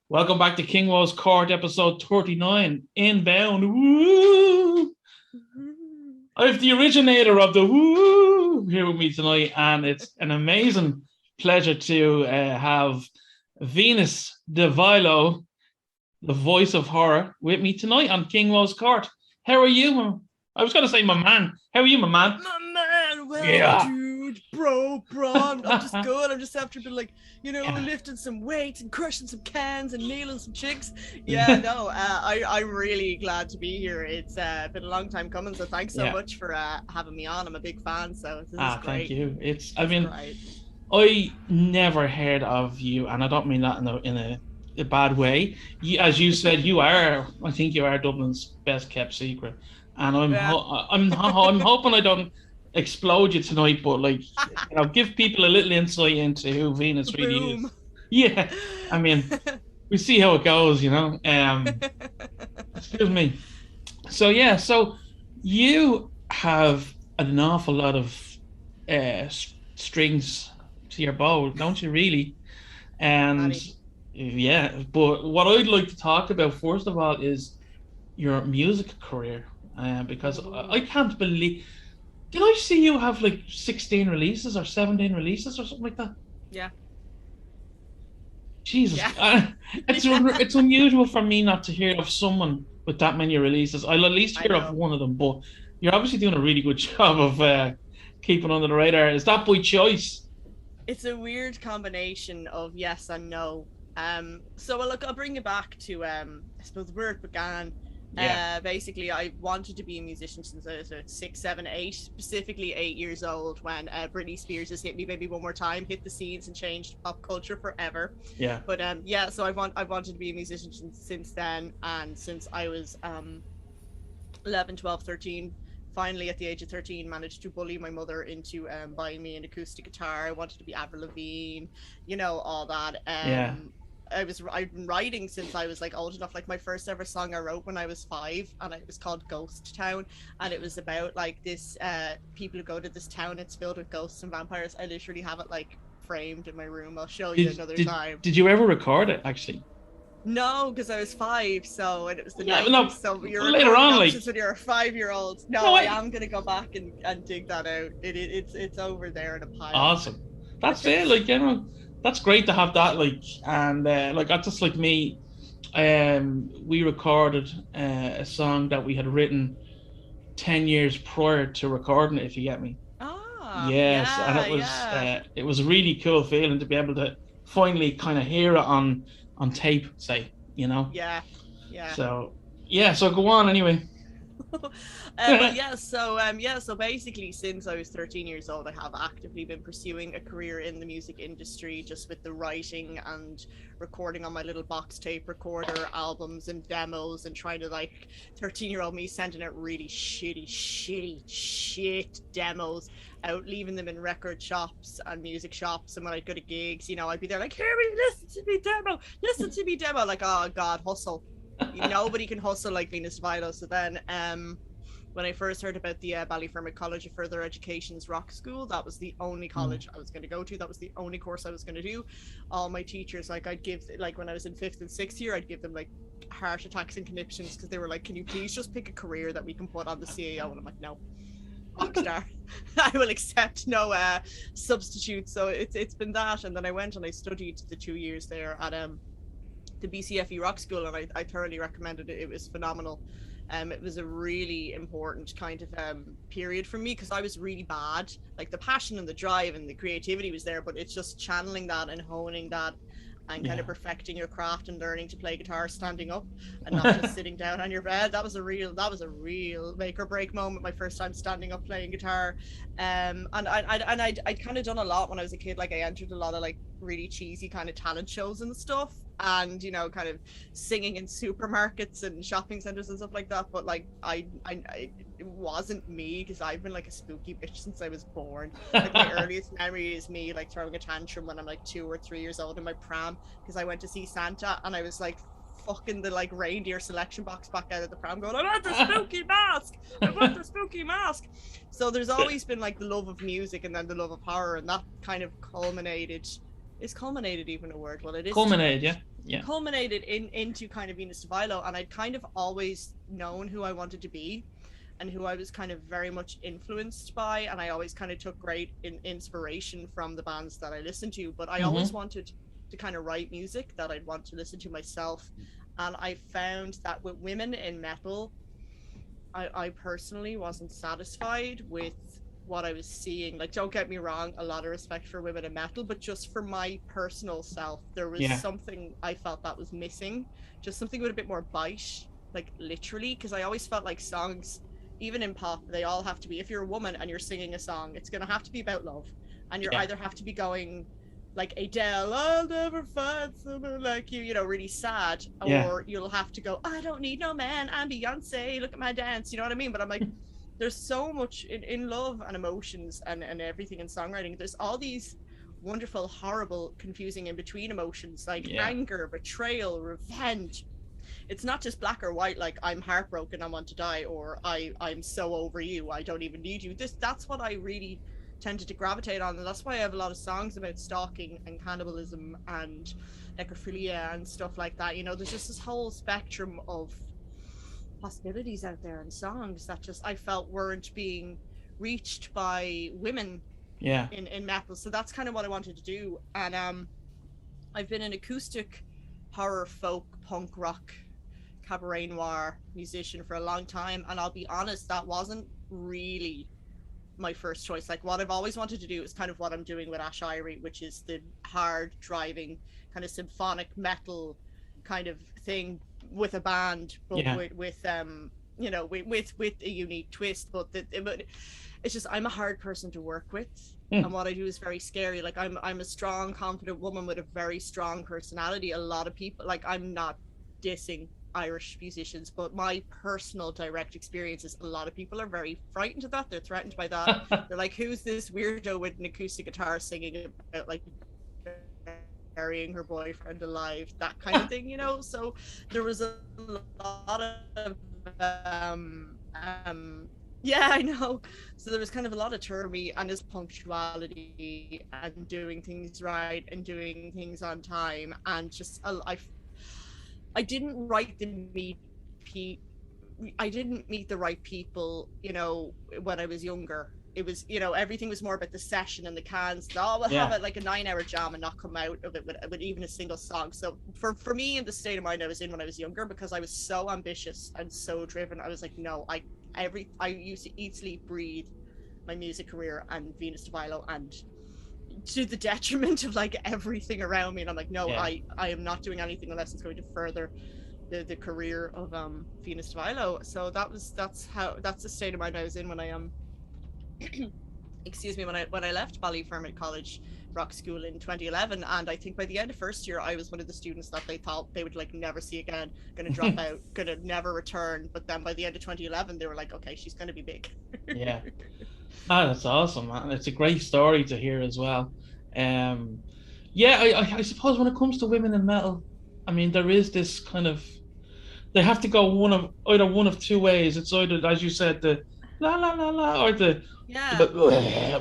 Welcome back to KingWoes Court, episode 39, Inbound. Woo! I have the originator of the woo here with me tonight, and it's an amazing pleasure to have Venus De Vilo, the voice of horror, with me tonight on KingWoes Court. How are you? I was going to say my man. How are you, my man? My man, well, Yeah. dude, bro, I'm just good. I'm just after been like, lifting some weights and crushing some cans and nailing some chicks. Yeah, no, I'm really glad to be here. It's been a long time coming, so thanks so much for having me on. I'm a big fan, so this is great. Thank you. I never heard of you, and I don't mean that in a bad way. As you said, I think you are Dublin's best kept secret. And I'm hoping I don't explode you tonight, but give people a little insight into who Venus really is. Yeah, I mean, we see how it goes, Excuse me. So you have an awful lot of strings to your bow, don't you? Really? And yeah, but what I'd like to talk about first of all is your music career. Because I can't believe... Did I see you have 16 releases or 17 releases or something like that? Yeah. Jesus. Yeah. It's unusual for me not to hear of someone with that many releases. I'll at least hear of one of them, but you're obviously doing a really good job of keeping under the radar. Is that by choice? It's a weird combination of yes and no. So look, I'll bring you back to I suppose where it began. Yeah. Basically, I wanted to be a musician since I was 6, 7, 8, specifically 8 years old when Britney Spears' "Hit Me Baby One More Time" hit the scenes and changed pop culture forever. Yeah. But so I wanted to be a musician since then, and since I was 11, 12, 13, finally at the age of 13 managed to bully my mother into buying me an acoustic guitar. I wanted to be Avril Lavigne, all that. Yeah. I've been writing since I was old enough. My first ever song I wrote when I was 5, and it was called Ghost Town, and it was about this people who go to this town. It's filled with ghosts and vampires. I literally have it framed in my room. I'll show you another time. Did you ever record it actually? No, because I was 5, so and it was the 90s, so you're later on when you're a 5-year-old. No, I am gonna go back and dig that out. It's over there in a pile. Awesome. That's it. That's great to have that, and that's just like me. We recorded a song that we had written 10 years prior to recording it, if you get me. Yes, and it was a really cool feeling to be able to finally kind of hear it on tape, say, Yeah. So go on anyway. So basically since I was 13 years old, I have actively been pursuing a career in the music industry, just with the writing and recording on my little box tape recorder, albums and demos, and trying to 13-year-old me sending out really shit demos out, leaving them in record shops and music shops, and when I'd go to gigs, I'd be there hear me, listen to me demo, oh god, hustle. Nobody can hustle like Venus De Vilo. So then when I first heard about the Ballyfermot College of Further Education's rock school, that was the only college I was going to go to. That was the only course I was going to do. All my teachers, I'd give, when I was in 5th and 6th year, I'd give them heart attacks and conniptions, because they were can you please just pick a career that we can put on the CAO? And I'm no, rockstar. I will accept no substitute. So it's been that. And then I went and I studied the 2 years there at the BCFE Rock School, and I thoroughly recommended it. It was phenomenal. It was a really important kind of period for me, because I was really bad. The passion and the drive and the creativity was there, but it's just channeling that and honing that and kind of perfecting your craft and learning to play guitar standing up and not just sitting down on your bed. That was a real make or break moment, my first time standing up playing guitar. And I'd kind of done a lot when I was a kid. I entered a lot of really cheesy kind of talent shows and stuff, and kind of singing in supermarkets and shopping centers and stuff like that, but it wasn't me, because I've been a spooky bitch since I was born. My earliest memory is me throwing a tantrum when I'm 2 or 3 years old in my pram, because I went to see Santa, and I was fucking the reindeer selection box back out of the pram going, I want the spooky mask, I want the spooky mask. So there's always been the love of music, and then the love of horror, and that kind of culminated. Is culminated even a word? Well, it is. Culminated, yeah. culminated into kind of Venus De Vilo, and I'd kind of always known who I wanted to be and who I was kind of very much influenced by, and I always kind of took great inspiration from the bands that I listened to, but I always wanted to kind of write music that I'd want to listen to myself. And I found that with women in metal, I personally wasn't satisfied with what I was seeing. Like, don't get me wrong, a lot of respect for women in metal, but just for my personal self, there was something I felt that was missing, just something with a bit more bite, like literally, because I always felt like songs, even in pop, they all have to be, if you're a woman and you're singing a song, it's going to have to be about love, and you're either have to be going like Adele, I'll never find someone like you, you know, really sad, or you'll have to go, I don't need no man, I'm Beyonce, look at my dance, you know what I mean? But I'm like, there's so much in love and emotions and everything in songwriting. There's all these wonderful, horrible, confusing in between emotions, like anger, betrayal, revenge. It's not just black or white, like I'm heartbroken, I want to die, or I'm so over you, I don't even need you. That's what I really tended to gravitate on, and that's why I have a lot of songs about stalking and cannibalism and necrophilia and stuff like that. You know, there's just this whole spectrum of possibilities out there in songs that just I felt weren't being reached by women in metal. So that's kind of what I wanted to do. And I've been an acoustic horror, folk, punk rock, cabaret noir musician for a long time, and I'll be honest, that wasn't really my first choice. Like, what I've always wanted to do is kind of what I'm doing with Aiseiri, which is the hard driving kind of symphonic metal kind of thing with a band, but with you know, with a unique twist. But it's just, I'm a hard person to work with, and what I do is very scary. Like, I'm a strong, confident woman with a very strong personality. A lot of people, like, I'm not dissing Irish musicians, but my personal direct experience is a lot of people are very frightened of that. They're threatened by that. They're like, who's this weirdo with an acoustic guitar singing about like burying her boyfriend alive, that kind of thing, you know? So there was a lot of yeah, I know. So there was kind of a lot of turmoil and his punctuality and doing things right and doing things on time, and just I didn't meet the right people, you know, when I was younger. It was, you know, everything was more about the session and the cans. Oh, we'll have it like a 9-hour jam and not come out of it with even a single song. So for me, in the state of mind I was in when I was younger, because I was so ambitious and so driven, I was like, no, I used to eat, sleep, breathe my music career and Venus De Vilo, and to the detriment of like everything around me. And I'm like, no, I am not doing anything unless it's going to further the career of Venus De Vilo. So that's the state of mind I was in when I excuse me, when I left Ballyfermot College Rock School in 2011. And I think by the end of first year I was one of the students that they thought they would like never see again, gonna drop out, gonna never return. But then by the end of 2011 they were like, okay, she's gonna be big. That's awesome, man. It's a great story to hear as well. I suppose when it comes to women in metal, I mean, there is this kind of, they have to go either one of two ways. It's either, as you said, the la la la la, or the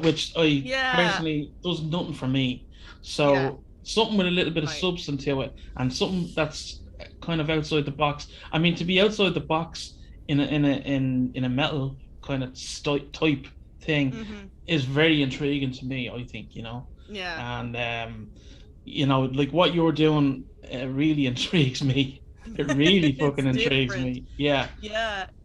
which I personally does nothing for me. So something with a little bit of substance to it, and something that's kind of outside the box. I mean, to be outside the box in a metal kind of type thing is very intriguing to me, I think, you know. And you know, like what you're doing really intrigues me. It really fucking intrigues me.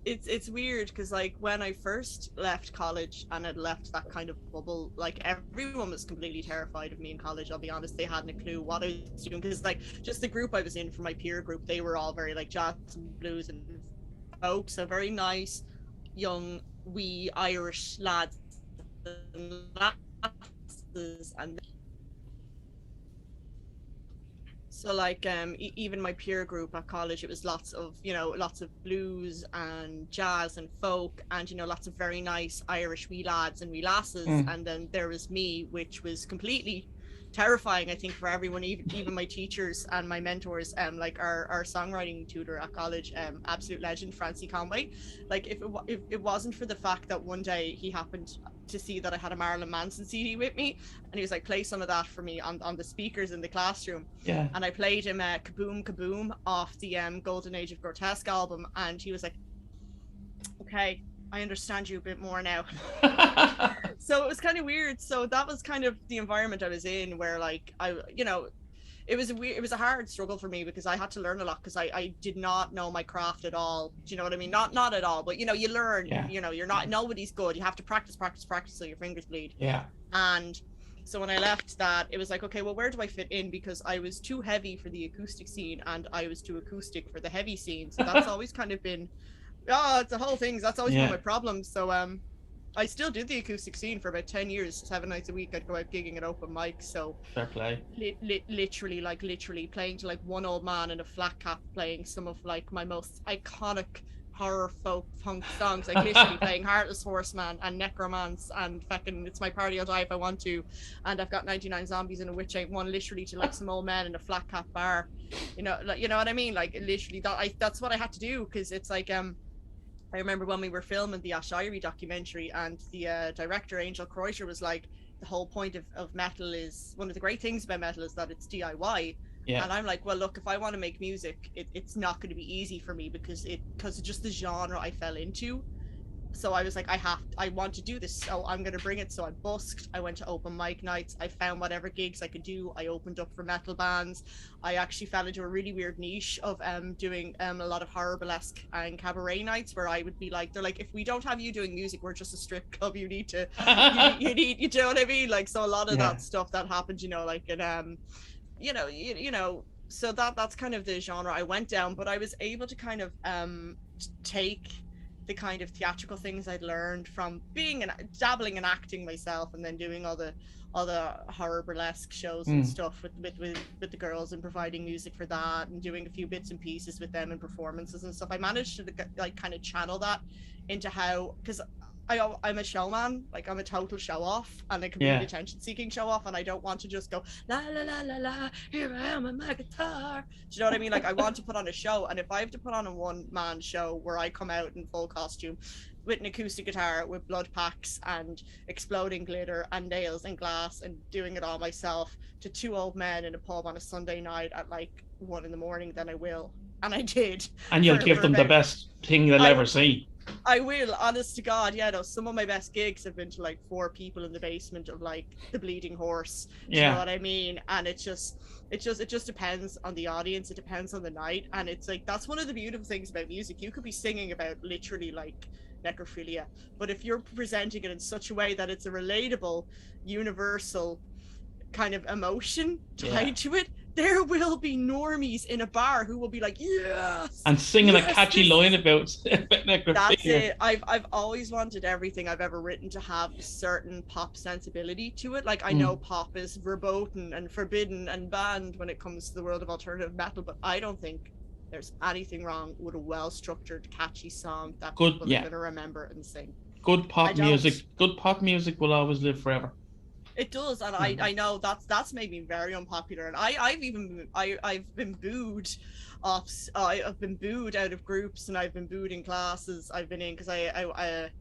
It's weird because like when I first left college and had left that kind of bubble, like everyone was completely terrified of me in college. I'll be honest, they hadn't a clue what I was doing, because like just the group I was in, for my peer group, they were all very like jazz and blues and folk, so very nice young wee Irish lads and lasses. And so like even my peer group at college, it was lots of blues and jazz and folk, and you know, lots of very nice Irish wee lads and wee lasses. And then there was me, which was completely terrifying, I think, for everyone, even my teachers and my mentors. Like our songwriting tutor at college, absolute legend, Francie Conway. Like if it wasn't for the fact that one day he happened to see that I had a Marilyn Manson CD with me, and he was like, play some of that for me on the speakers in the classroom. Yeah. And I played him Kaboom Kaboom off the Golden Age of Grotesque album, and he was like, okay, I understand you a bit more now. So it was kind of weird. So that was kind of the environment I was in, where like it was a hard struggle for me, because I had to learn a lot, because I did not know my craft at all. Do you know what I mean? Not at all, but you learn. Yeah. You're not, nobody's good. You have to practice so your fingers bleed. Yeah. And so when I left that, it was like, okay, well, where do I fit in? Because I was too heavy for the acoustic scene, and I was too acoustic for the heavy scene. So that's always kind of been, it's the whole thing. That's always been my problem. So I still did the acoustic scene for about 10 years, 7 nights a week. I'd go out gigging at open mics. So fair play. Literally playing to like one old man in a flat cap, playing some of like my most iconic horror folk punk songs, like literally playing Heartless Horseman and Necromance and fucking It's My Party, I'll Die If I Want To, and I've got 99 Zombies and A Witch Ain't One, literally to like some old men in a flat cap bar. Like, you know what I mean? Like literally that's what I had to do, because it's like I remember when we were filming the Aiseiri documentary, and the director Angel Kreuter was like, the whole point of metal is, one of the great things about metal is that it's DIY. Yeah. And I'm like, well, look, if I want to make music, it's not going to be easy for me, because of just the genre I fell into. So I was like, I want to do this, so I'm going to bring it. So I busked, I went to open mic nights, I found whatever gigs I could do, I opened up for metal bands. I actually fell into a really weird niche of doing a lot of horror burlesque and cabaret nights, where I would be like, they're like, if we don't have you doing music, we're just a strip club, you need to you need, you know what I mean? Like, so a lot of that stuff that happened, like, and so that's kind of the genre I went down. But I was able to kind of take the kind of theatrical things I'd learned from being dabbling in acting myself, and then doing all the horror burlesque shows and stuff with the girls, and providing music for that, and doing a few bits and pieces with them and performances and stuff. I managed to like kind of channel that into how, because I'm a showman, like I'm a total show off, and a complete attention seeking show off, and I don't want to just go la la la la la, here I am with my guitar. Do you know what I mean? Like, I want to put on a show, and if I have to put on a one-man show where I come out in full costume with an acoustic guitar with blood packs and exploding glitter and nails and glass, and doing it all myself to two old men in a pub on a Sunday night at like 1 a.m, then I will. And I did. And you'll give them the best thing they'll ever see. I will, honest to God. Yeah, no, some of my best gigs have been to like 4 people in the basement of like the Bleeding Horse. You know what I mean? And it just depends on the audience. It depends on the night. And it's like, that's one of the beautiful things about music. You could be singing about literally like necrophilia, but if you're presenting it in such a way that it's a relatable, universal kind of emotion tied to it, there will be normies in a bar who will be like, yes, and singing a catchy line about necrophilia. That's it. I've always wanted everything I've ever written to have a certain pop sensibility to it. Like, I know pop is verboten and forbidden and banned when it comes to the world of alternative metal, but I don't think there's anything wrong with a well-structured, catchy song that people are going to remember and sing. Good pop music will always live forever. It does, and I know that's made me very unpopular, and I've been booed off. I've been booed out of groups, and I've been booed in classes I've been in, because I've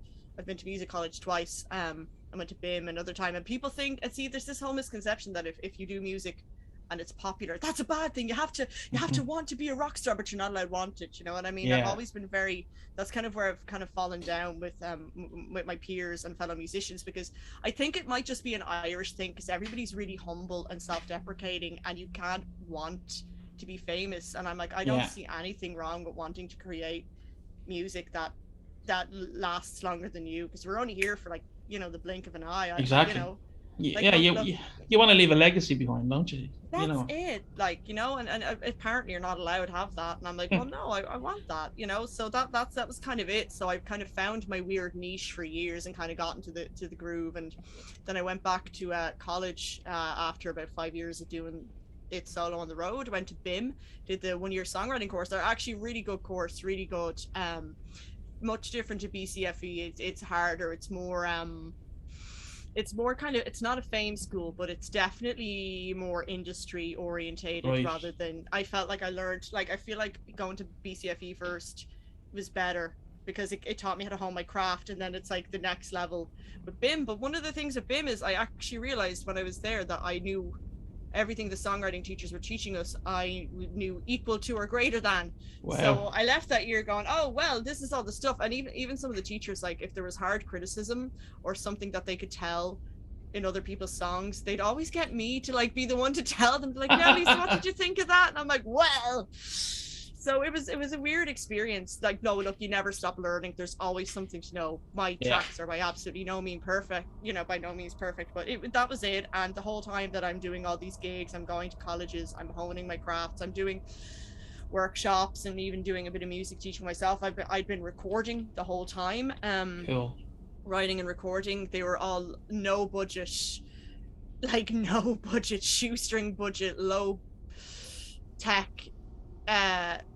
been to music college twice. I went to BIM another time, and people think, and see, there's this whole misconception that if you do music and it's popular, that's a bad thing. You have to want to be a rock star, but you're not allowed to want it. You know what I mean? Yeah. I've always been that's kind of where I've kind of fallen down with my peers and fellow musicians, because I think it might just be an Irish thing, because everybody's really humble and self-deprecating, and you can't want to be famous. And I'm like, I don't see anything wrong with wanting to create music that lasts longer than you, because we're only here for like, the blink of an eye. Exactly. You want to leave a legacy behind, don't you? That's it, like, and apparently you're not allowed to have that, and I'm like, well, no, I want that, so that was kind of it. So I've kind of found my weird niche for years and kind of got into the groove, and then I went back to college after about 5 years of doing it solo on the road. Went to BIM, did the 1-year songwriting course. They're actually really good course, really good, much different to BCFE. It's harder, it's more it's more kind of, it's not a fame school, but it's definitely more industry orientated Right. rather than, I felt like I learned, like I feel like going to BCFE first was better because it taught me how to hone my craft, and then it's like the next level with BIM. But one of the things at BIM is I actually realized when I was there that I knew everything the songwriting teachers were teaching us, I knew equal to or greater than. Wow. So I left that year going, oh well, this is all the stuff. And even some of the teachers, like if there was hard criticism or something that they could tell in other people's songs, they'd always get me to like be the one to tell them, like, no, Lisa, what did you think of that? And I'm like, well. So it was a weird experience. Like, no, look, you never stop learning. There's always something to know. My tracks are by absolutely no means perfect, by no means perfect, but that was it. And the whole time that I'm doing all these gigs, I'm going to colleges, I'm honing my crafts, I'm doing workshops, and even doing a bit of music teaching myself. I'd been recording the whole time. Cool. Writing and recording. They were all no budget, shoestring budget, low tech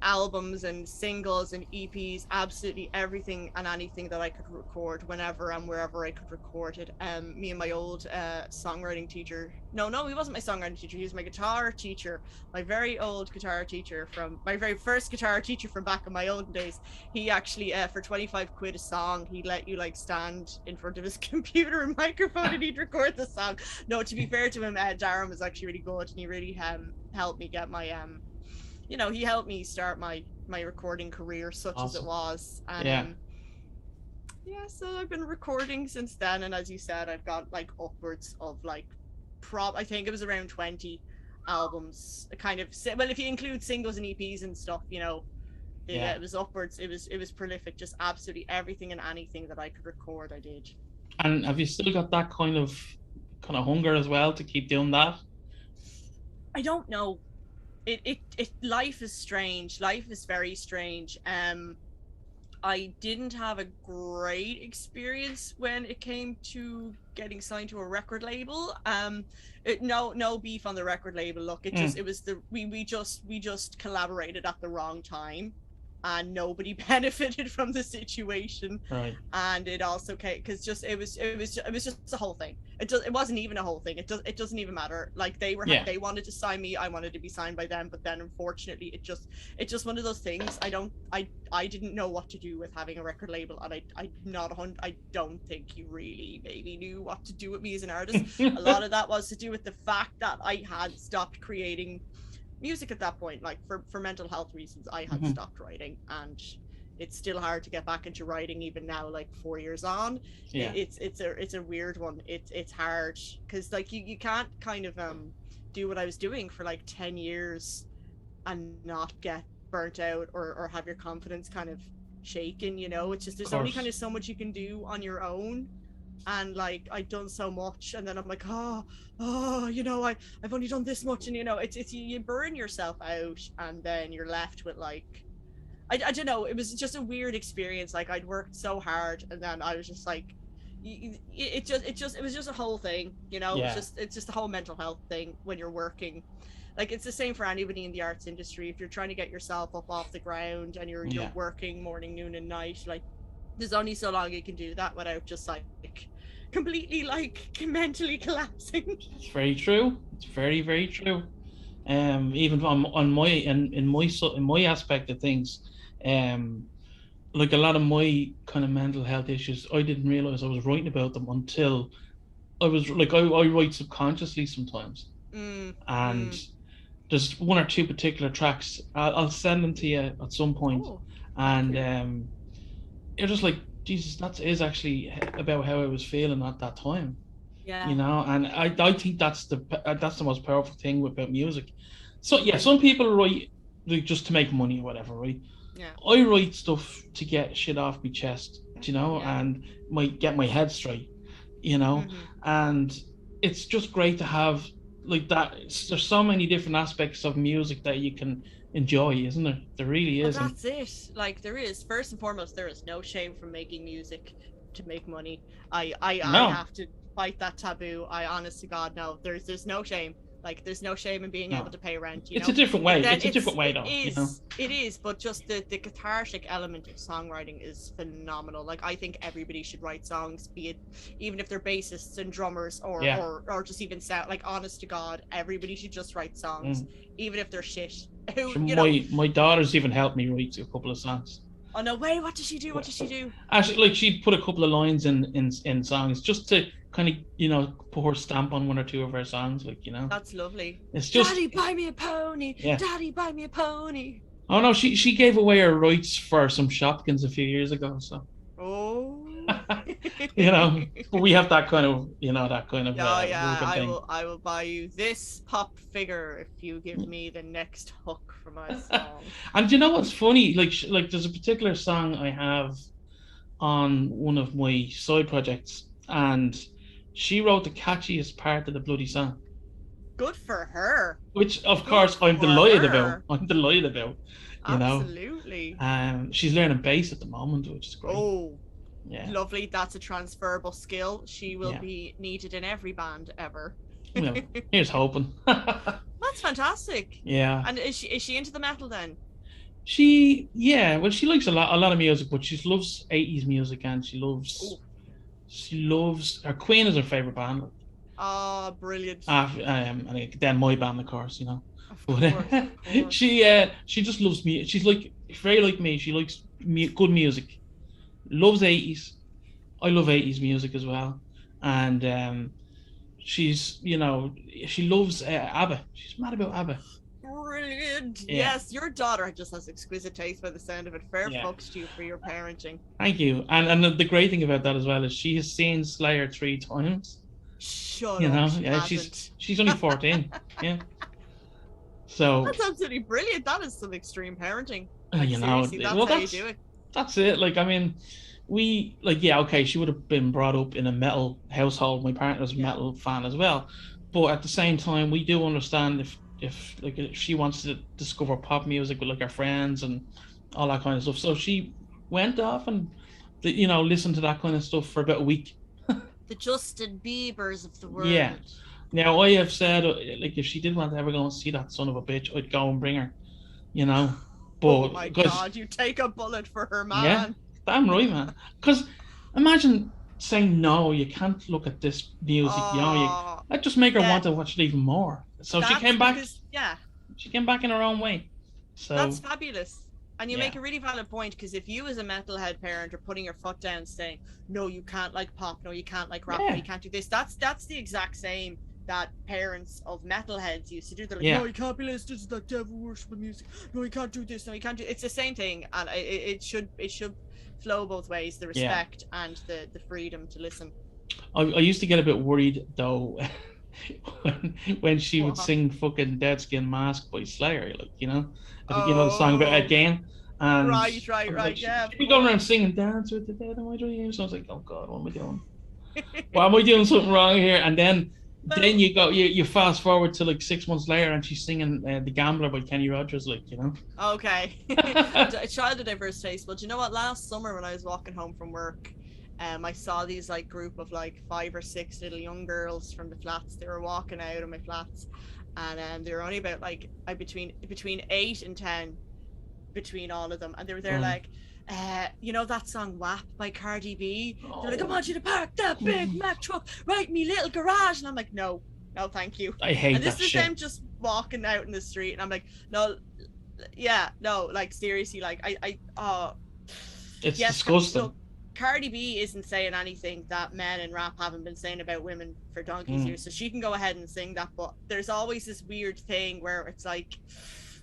albums and singles and EPs, absolutely everything and anything that I could record whenever and wherever I could record it. Me and my old songwriting teacher, no, he wasn't my songwriting teacher, he was my guitar teacher, my very old guitar teacher from my very first guitar teacher from back in my olden days. He actually for 25 quid a song, he let you like stand in front of his computer and microphone and he'd record the song. No, to be fair to him, Darren was actually really good, and he really helped me get my he helped me start my recording career, such as it was. And so I've been recording since then, and as you said, I've got like upwards of like I think it was around 20 albums, kind of, well, if you include singles and EPs and stuff, it was upwards. It was prolific. Just absolutely everything and anything that I could record, I did. And have you still got that kind of hunger as well to keep doing that? I don't know. Life is strange. Life is very strange. I didn't have a great experience when it came to getting signed to a record label. No beef on the record label. Look, we just collaborated at the wrong time, and nobody benefited from the situation. Right. And it also came because it was just a whole thing. It wasn't even a whole thing. It doesn't even matter. Like they wanted to sign me, I wanted to be signed by them, but then unfortunately it just one of those things. I didn't know what to do with having a record label, and I don't think you really maybe knew what to do with me as an artist. A lot of that was to do with the fact that I had stopped creating music at that point. Like for mental health reasons, I had stopped writing, and it's still hard to get back into writing even now, like 4 years on. It's a weird one. It's hard because like you can't kind of do what I was doing for like 10 years and not get burnt out or have your confidence kind of shaken. It's just there's only kind of so much you can do on your own. And like I'd done so much, and then I'm like, I've only done this much, and it's you burn yourself out, and then you're left with like, I don't know. It was just a weird experience. Like I'd worked so hard, and then I was just like, it was just a whole thing, It's just a whole mental health thing when you're working. Like it's the same for anybody in the arts industry. If you're trying to get yourself up off the ground and you're working morning, noon, and night, like there's only so long you can do that without just like completely like mentally collapsing. It's very true. It's very, very true. Even on my in my aspect of things, like a lot of my kind of mental health issues, I didn't realize I was writing about them until I was like, I write subconsciously sometimes. And there's one or two particular tracks. I'll send them to you at some point. And you're just like, Jesus, that is actually about how I was feeling at that time. And I think that's the most powerful thing about music. So some people write like just to make money or whatever, right? I write stuff to get shit off my chest, and get my head straight, and it's just great to have like that. There's so many different aspects of music that you can enjoy, isn't there? There really is. Well, that's it. Like there is, first and foremost, there is no shame from making music to make money. I have to fight that taboo. I honest to God, no, there's no shame. Like, there's no shame in being able to pay rent. It's a different way. It's a different way, though. It is, but just the cathartic element of songwriting is phenomenal. Like, I think everybody should write songs, be it even if they're bassists and drummers or just even sound like, honest to God, everybody should just write songs, even if they're shit. My daughter's even helped me write a couple of songs. Oh no way! What does she do? Actually, like, she'd put a couple of lines in songs just to kind of, put her stamp on one or two of her songs, like, That's lovely. It's just, Daddy, buy me a pony. Yeah. Daddy, buy me a pony. Oh no, she gave away her rights for some Shopkins a few years ago, so. Oh. We have that kind of, thing. I will buy you this pop figure if you give me the next hook for my song. And you know what's funny? Like there's a particular song I have on one of my side projects, and she wrote the catchiest part of the bloody song. Good for her. Which, of course, I'm delighted about. Absolutely. She's learning bass at the moment, which is great. Oh. Yeah. Lovely. That's a transferable skill. She will be needed in every band ever. Here's hoping. That's fantastic. Yeah. And is she into the metal then? She likes a lot of music, but she loves 80s music, and she loves her Queen is her favorite band. Oh, brilliant. And then my band, of course, Of course. She just loves me. She's very like me. She likes good music. Loves 80s. I love 80s music as well. And she's, she loves ABBA. She's mad about ABBA. Brilliant. Yeah. Yes, your daughter just has exquisite taste by the sound of it. Fair fucks to you for your parenting. Thank you. And the great thing about that as well is she has seen Slayer 3 times. Shut up. She's only 14. Yeah. So that's absolutely brilliant. That is some extreme parenting. Seriously, that's how you do it. That's it. Like, I mean, she would have been brought up in a metal household. My partner's a metal fan as well. But at the same time, we do understand if she wants to discover pop music with her friends and all that kind of stuff. So she went off and listened to that kind of stuff for about a week. The Justin Biebers of the world. Yeah. Now, I have said, if she did want to ever go and see that son of a bitch, I'd go and bring her, But, oh my God, you take a bullet for her, man. Yeah, damn right, man. Because imagine saying, no, you can't look at this music. I'd just make her want to watch it even more. So she came back. She came back in her own way. So that's fabulous. And you make a really valid point, because if you as a metalhead parent are putting your foot down saying, no, you can't like pop, no, you can't like rap, no, you can't do this, that's the exact same that parents of metalheads used to do. They're like, no, you can't be listening to that devil worship music, no, you can't do this, no, you can't do. It's the same thing, and it should flow both ways, the respect and the freedom to listen. I used to get a bit worried though when she would sing fucking Dead Skin Mask by Slayer, the song about again. And right, yeah. She'd be going around singing "Dance with the Dead" in my dreams. So I was like, oh God, what am I doing? Well, am I doing something wrong here? And then you fast forward to 6 months later, and she's singing "The Gambler" by Kenny Rogers, Okay. Child of diverse taste. But you know what? Last summer when I was walking home from work, I saw these group of 5 or 6 little young girls from the flats. They were walking out of my flats, and they were only about between 8 and 10 between all of them, and they were there that song WAP by Cardi B. They're like, I want you to park that Big Mac truck right in me little garage, and I'm like, no thank you. I hate and that shit. This is them just walking out in the street, and I'm like, no, seriously, it's disgusting. So Cardi B isn't saying anything that men in rap haven't been saying about women for donkey's years, so she can go ahead and sing that. But there's always this weird thing where it's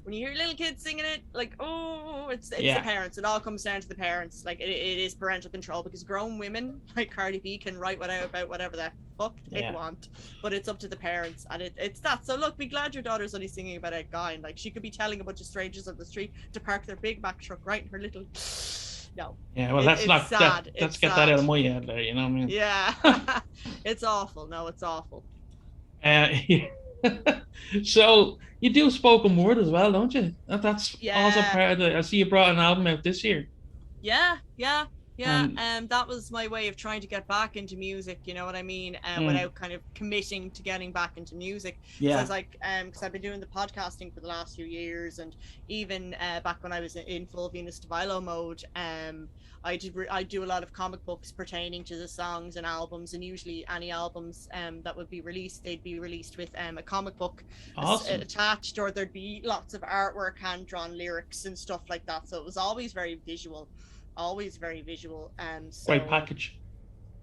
when you hear little kids singing it, it's the parents. It all comes down to the parents. It is parental control, because grown women like Cardi B can write about whatever the fuck they want, but it's up to the parents, and it's that. So look, be glad your daughter's only singing about a guy, and she could be telling a bunch of strangers on the street to park their Big Mac truck right in her little. No. Yeah, well, that's not sad. Let's get that out of my head there. You know what I mean? Yeah. It's awful. No, it's awful. So you do spoken word as well, don't you? That's also part of the. I see you brought an album out this year. Yeah. Yeah, that was my way of trying to get back into music, you know what I mean? Without kind of committing to getting back into music. So I was like, because I've been doing the podcasting for the last few years, and even back when I was in full Venus De Vilo mode, I do a lot of comic books pertaining to the songs and albums, and usually any albums that would be released, they'd be released with a comic book attached, or there'd be lots of artwork, hand-drawn lyrics and stuff like that. So it was always very visual. So, great package.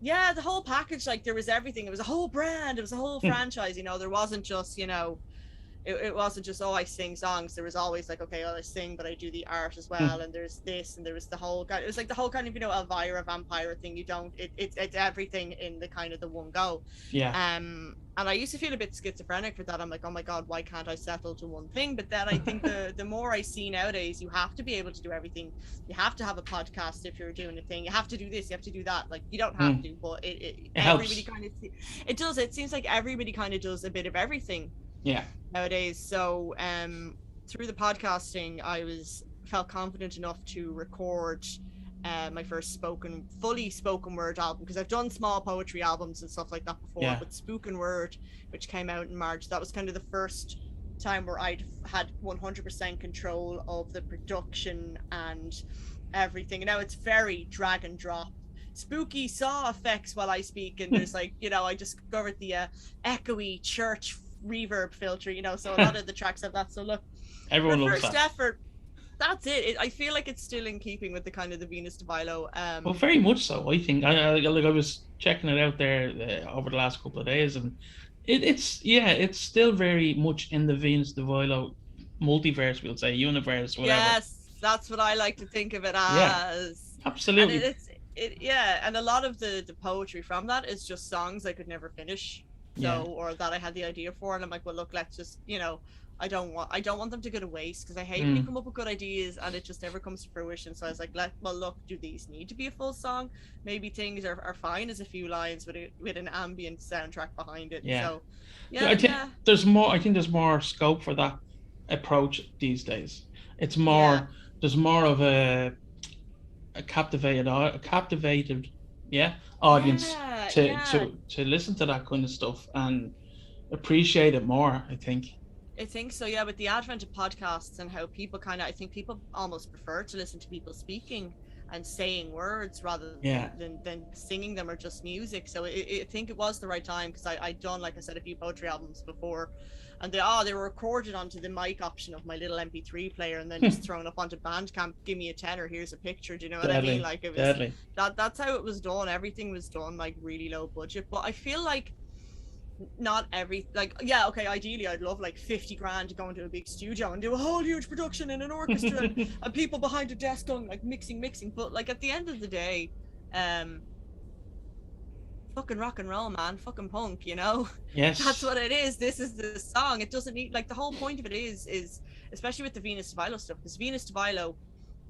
Yeah, the whole package, like there was everything. It was a whole brand, it was a whole franchise, you know. There wasn't just, you know, it wasn't just, oh, I sing songs. There was always like, okay, I sing, but I do the art as well, and there's this, and there was the whole, it was like the whole kind of, you know, Elvira vampire thing. You don't, it's everything in the kind of the one go. And I used to feel a bit schizophrenic with that. I'm like, oh my god, why can't I settle to one thing? But then I think the more I see nowadays, you have to be able to do everything. You have to have a podcast if you're doing a thing. You have to do this, you have to do that. Like, you don't have to, but it everybody kind of, it does. It seems like everybody kind of does a bit of everything nowadays. So through the podcasting, I felt confident enough to record my first fully spoken word album, because I've done small poetry albums and stuff like that before, but spoken word, which came out in March, that was kind of the first time where I'd had 100% control of the production and everything. And now it's very drag and drop, spooky saw effects while I speak, and there's like, you know, I discovered the echoey church reverb filter, you know, so a lot of the tracks have that. So look, everyone loves first that. effort, that's it. I feel like it's still in keeping with the kind of the Venus De Vilo. Well, very much so. I think I was checking it out there over the last couple of days, and it's still very much in the Venus De Vilo multiverse, we'll say, universe, whatever. Yes, that's what I like to think of it as. Absolutely. And and a lot of the poetry from that is just songs I could never finish, or that I had the idea for, and I'm like, well, look, let's just, you know, I don't want them to go to waste, because I hate when you come up with good ideas and it just never comes to fruition. So I was like, well, look, do these need to be a full song? Maybe things are fine as a few lines with an ambient soundtrack behind it. So I think there's more scope for that approach these days. It's more there's more of a captivated audience to listen to that kind of stuff and appreciate it more, I think. I think so, yeah, with the advent of podcasts and how people I think people almost prefer to listen to people speaking and saying words rather than singing them or just music. So I think it was the right time, because I'd done, like I said, a few poetry albums before, and they were recorded onto the mic option of my little MP3 player and then just thrown up onto Bandcamp. Give me a tenner, here's a picture. Do you know what I mean? Like, it was that's how it was done. Everything was done like really low budget, but I feel like not every, like, ideally I'd love like 50 grand to go into a big studio and do a whole huge production in an orchestra and people behind a desk going like mixing, but like at the end of the day, fucking rock and roll, man, fucking punk, you know. Yes, that's what it is. This is the song. It doesn't need, like, the whole point of it is especially with the Venus De Vilo stuff, because Venus De Vilo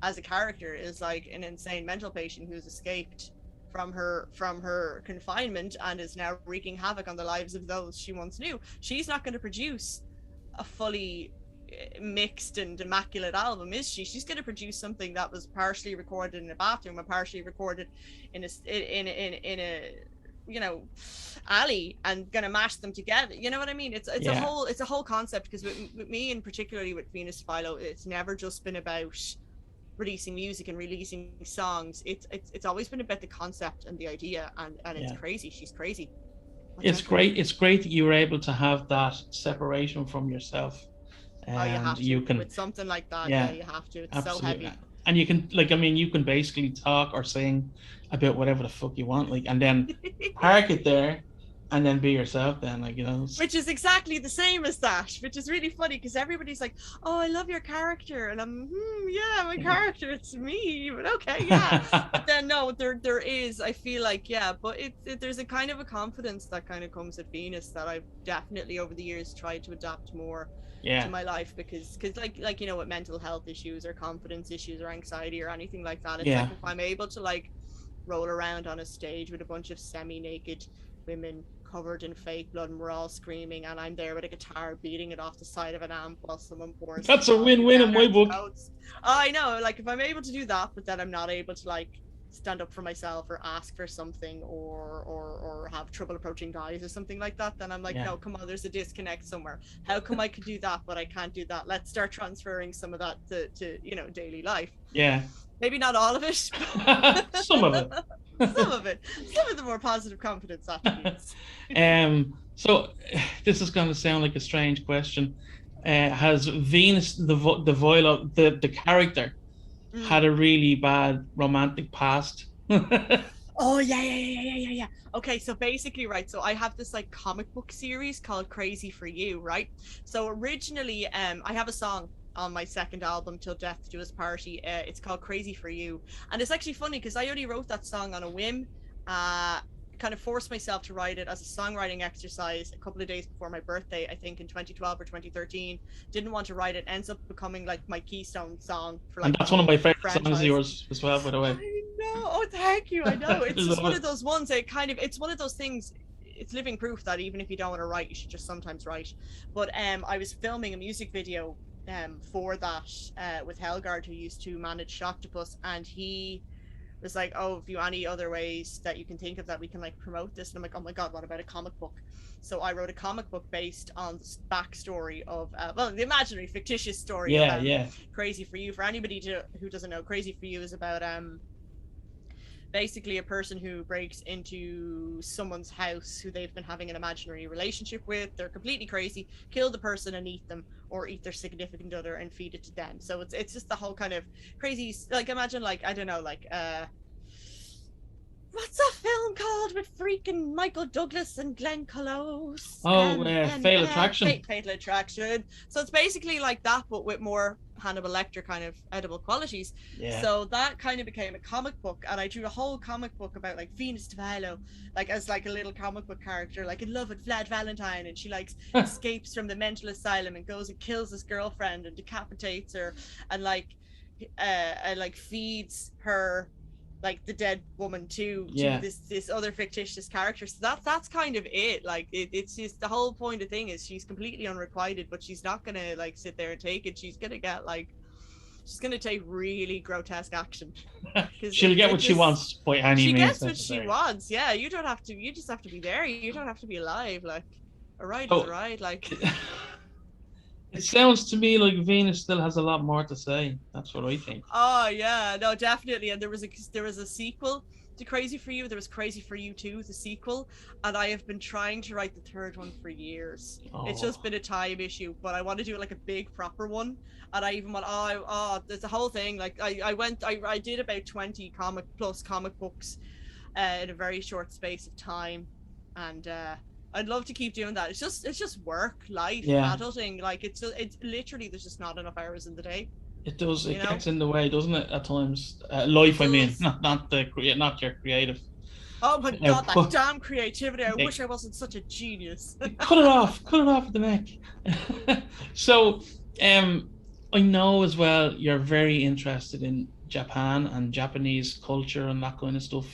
as a character is like an insane mental patient who's escaped from her confinement and is now wreaking havoc on the lives of those she once knew. She's not going to produce a fully mixed and immaculate album, is she? She's going to produce something that was partially recorded in a bathroom and partially recorded in a you know, alley, and gonna mash them together. You know what I mean? It's a whole concept, because with me, and particularly with Venus De Vilo, it's never just been about releasing music and releasing songs. It's always been about the concept and the idea, and it's crazy. She's crazy. It's great that you were able to have that separation from yourself. And you can, with something like that. You have to. It's absolutely so heavy. And you can, like, I mean, you can basically talk or sing about whatever the fuck you want, like, and then park it there and then be yourself then, like, you know. Which is exactly the same as that, which is really funny, because everybody's like, oh, I love your character, and I'm my character, it's me, but okay, but then no, there is, I feel like, but there's a kind of a confidence that kind of comes at Venus that I've definitely over the years tried to adapt more to my life, because like you know, with mental health issues or confidence issues or anxiety or anything like that, it's like, if I'm able to like roll around on a stage with a bunch of semi-naked women covered in fake blood and we're all screaming, and I'm there with a guitar beating it off the side of an amp while someone pours, that's a win-win in my book. I know, like, if I'm able to do that, but then I'm not able to like stand up for myself or ask for something or have trouble approaching guys or something like that, then I'm like, no, come on, there's a disconnect somewhere. How come I could do that but I can't do that? Let's start transferring some of that to you know, daily life. Yeah. Maybe not all of it. Some of it. Some of it. Some of the more positive confidence attributes. So this is going to sound like a strange question. Has Venus De Vilo, the character, had a really bad romantic past? Oh yeah. Okay, so basically, right, so I have this like comic book series called Crazy for You, right? So originally, I have a song on my second album, Till Death Do Us Party. It's called Crazy for You, and it's actually funny because I only wrote that song on a whim. Kind of forced myself to write it as a songwriting exercise a couple of days before my birthday, I think in 2012 or 2013. Didn't want to write it. Ends up becoming like my keystone song for like. And that's one of my favorite songs of yours as well, by the way. I know. Oh, thank you. I know. It's just one of those ones. It's one of those things. It's living proof that even if you don't want to write, you should just sometimes write. But I was filming a music video for that with Helgard, who used to manage Shocktopus, and he was like, oh, if you any other ways that you can think of that we can like promote this, and I'm like, oh my god, what about a comic book? So I wrote a comic book based on the backstory of well, the imaginary fictitious story of Crazy for You. For anybody who doesn't know, Crazy for You is about basically a person who breaks into someone's house who they've been having an imaginary relationship with. They're completely crazy, kill the person and eat them, or eat their significant other and feed it to them. So it's just the whole kind of crazy, like, imagine like, I don't know, like what's a film called with freaking Michael Douglas and Glenn Close? Fatal Attraction. Fatal Attraction. So it's basically like that, but with more Hannibal Lecter kind of edible qualities. Yeah. So that kind of became a comic book, and I drew a whole comic book about like Venus De Vilo, like as like a little comic book character, like in love with Vlad Valentine, and she like escapes from the mental asylum and goes and kills his girlfriend and decapitates her, and like feeds her, like the dead woman to this other fictitious character. So that's kind of it. Like it's just the whole point of the thing is she's completely unrequited, but she's not gonna like sit there and take it. She's gonna get like, she's gonna take really grotesque action. She'll get what she wants by any means. She gets what she wants. Yeah, you don't have to. You just have to be there. You don't have to be alive. Like a ride is a ride. Like. It sounds to me like Venus still has a lot more to say. That's what I think. Oh yeah, no, definitely. And there was a sequel to Crazy for You. There was Crazy for You 2, the sequel, and I have been trying to write the third one for years. It's just been a time issue, but I want to do like a big proper one. And I even want there's a whole thing. Like I did about 20 comic books in a very short space of time, and I'd love to keep doing that. It's just work, life, adulting. Like it's literally, there's just not enough hours in the day. It does. It gets in the way, doesn't it? At times, life. I mean, not your creative. Oh my god, that damn creativity! I wish I wasn't such a genius. Cut it off at the neck. So, I know as well you're very interested in Japan and Japanese culture and that kind of stuff.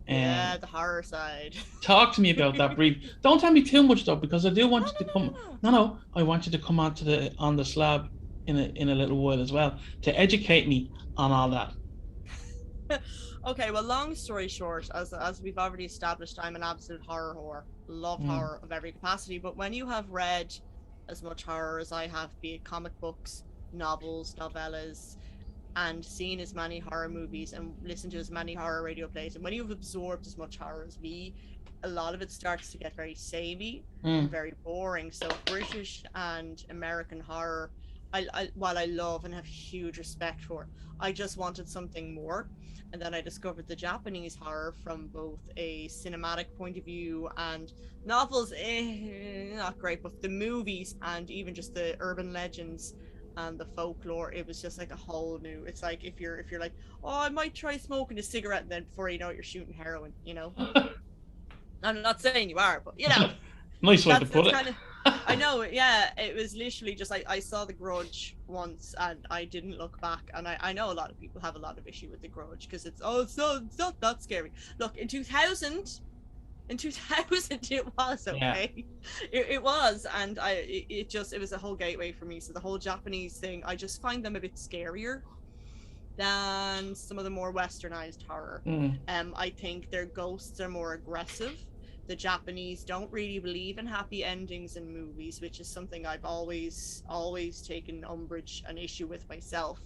Yeah, the horror side. Talk to me about that brief. Don't tell me too much though, because I do want you to come. No, I want you to come on the slab in a little while as well to educate me on all that. Okay, well, long story short, as we've already established, I'm an absolute horror whore. Love horror of every capacity. But when you have read as much horror as I have, be it comic books, novels, novellas, and seen as many horror movies and listened to as many horror radio plays, and when you've absorbed as much horror as me, a lot of it starts to get very samey and very boring. So British and American horror, while I love and have huge respect for, I just wanted something more. And then I discovered the Japanese horror from both a cinematic point of view, and novels, not great, but the movies and even just the urban legends and the folklore, it was just like a whole new. It's like if you're like, oh, I might try smoking a cigarette, and then before you know it, you're shooting heroin. You know, I'm not saying you are, but you know, nice way to put it. Kinda, I know, yeah. It was literally just I saw The Grudge once, and I didn't look back. And I know a lot of people have a lot of issue with The Grudge because it's not that scary. Look, in 2000 it was okay. It was, and it was a whole gateway for me. So the whole Japanese thing, I just find them a bit scarier. than some of the more westernized horror. I think their ghosts are more aggressive. The Japanese don't really believe in happy endings in movies, which is something I've always taken umbrage and issue with myself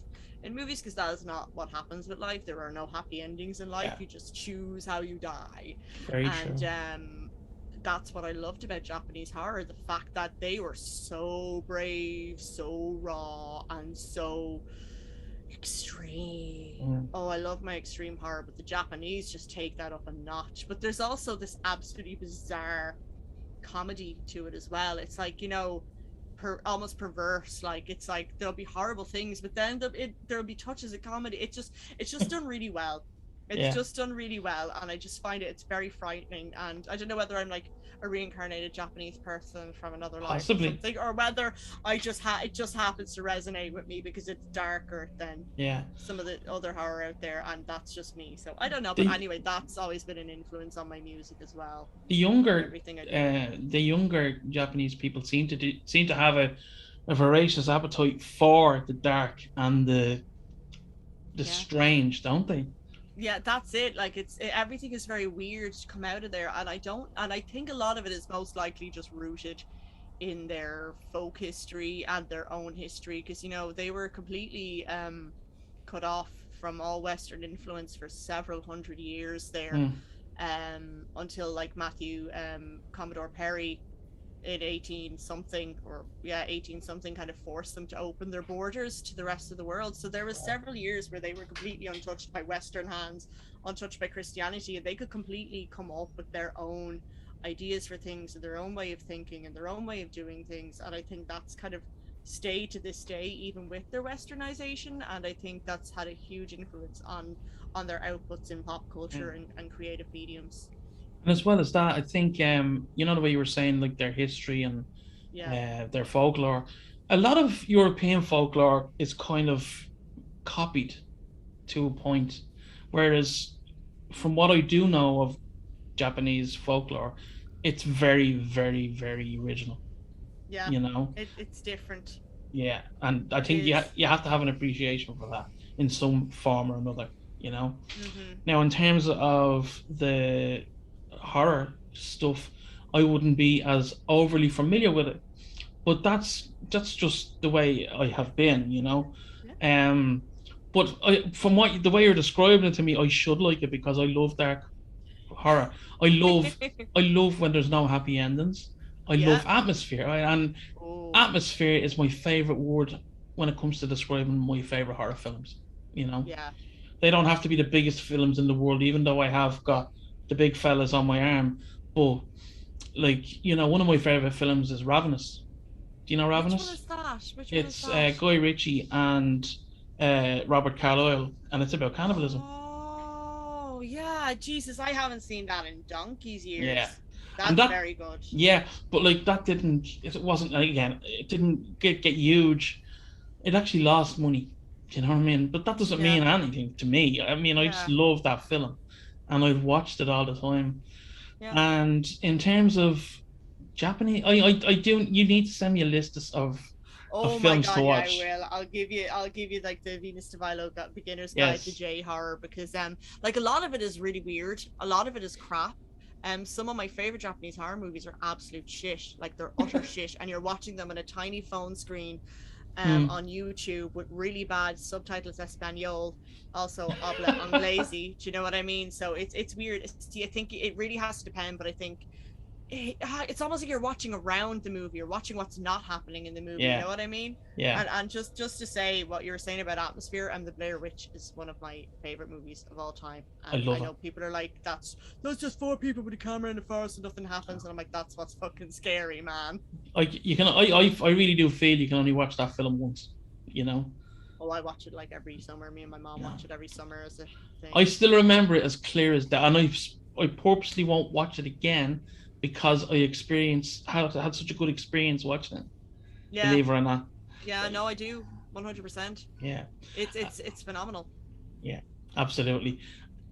in movies, because that is not what happens with life. There are no happy endings in life. You just choose how you die. Very true. That's what I loved about Japanese horror, the fact that they were so brave, so raw, and so extreme. Oh, I love my extreme horror, but the Japanese just take that up a notch. But there's also this absolutely bizarre comedy to it as well. It's like, you know, almost perverse. Like, it's like there'll be horrible things, but then there'll be touches of comedy. It's just done really well. It's just done really well, and I just find it's very frightening. And I don't know whether I'm like a reincarnated Japanese person from another life or something, or whether I just it just happens to resonate with me because it's darker than some of the other horror out there, and that's just me. So I don't know, but anyway, that's always been an influence on my music as well. The younger Japanese people seem to have a voracious appetite for the dark and the strange, don't they? Yeah, that's it. Like, everything is very weird to come out of there, and I think a lot of it is most likely just rooted in their folk history and their own history, because, you know, they were completely cut off from all Western influence for several hundred years there, until like Matthew Commodore Perry in 18 something kind of forced them to open their borders to the rest of the world. So there was several years where they were completely untouched by Western hands, untouched by Christianity, and they could completely come up with their own ideas for things and their own way of thinking and their own way of doing things. And I think that's kind of stayed to this day, even with their westernization, and I think that's had a huge influence on their outputs in pop culture and creative mediums. And as well as that, I think, you know, the way you were saying, like, their history and their folklore, a lot of European folklore is kind of copied to a point. Whereas from what I do know of Japanese folklore, it's very, very, very original. Yeah, you know, it's different. Yeah, and I think you have to have an appreciation for that in some form or another, you know. Now, in terms of the horror stuff, I wouldn't be as overly familiar with it, but that's just the way I have been, you know. But from the way you're describing it to me, I should like it because I love dark horror. I love when there's no happy endings. I love atmosphere, and atmosphere is my favorite word when it comes to describing my favorite horror films. You know, they don't have to be the biggest films in the world, even though I have got the big fellas on my arm. But, like, you know, one of my favorite films is Ravenous. Do you know Ravenous? Which one is that? It's Guy Ritchie and Robert Carlyle, and it's about cannibalism. Oh yeah, Jesus! I haven't seen that in donkey's years. Yeah. That's very good. Yeah, but like it didn't get huge. It actually lost money. Do you know what I mean? But that doesn't mean anything to me. I mean, I just love that film, and I've watched it all the time. Yeah. And in terms of Japanese, I do. You need to send me a list of films to watch. I will. I'll give you like the Venus De Vilo beginner's guide to J horror, because like a lot of it is really weird. A lot of it is crap. Some of my favorite Japanese horror movies are absolute shit, like they're utter shit, and you're watching them on a tiny phone screen on YouTube with really bad subtitles Espanol, also habla inglés. Do you know what I mean? So it's weird. I think it really has to depend, but I think it's almost like you're watching around the movie, you're watching what's not happening in the movie. You know what I mean? And just to say what you were saying about atmosphere, and The Blair Witch is one of my favorite movies of all time, and I know people are like, that's just 4 people with a camera in the forest and nothing happens, and I'm like, that's what's fucking scary, man. Like, you can I really do feel you can only watch that film once, you know. Oh, I watch it like every summer. Me and my mom watch it every summer as a thing. I still remember it as clear as that, and I purposely won't watch it again because I had such a good experience watching it. Yeah. Believe it or not. Yeah, no, I do. 100%. Yeah. It's phenomenal. Yeah, absolutely.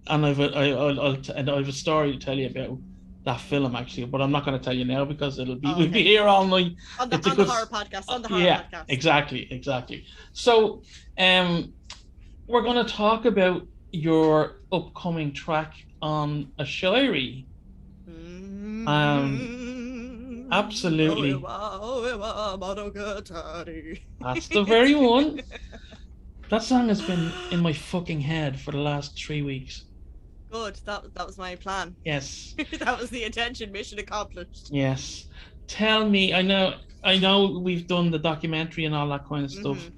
And I've a story to tell you about that film, actually, but I'm not going to tell you now because we'll be here all night. On the horror podcast. Exactly. So, we're going to talk about your upcoming track on Aiseiri. Absolutely. That's the very one. That song has been in my fucking head for the last 3 weeks. Good. That was my plan. Yes. That was the intention. Mission accomplished. Yes. Tell me, I know we've done the documentary and all that kind of stuff,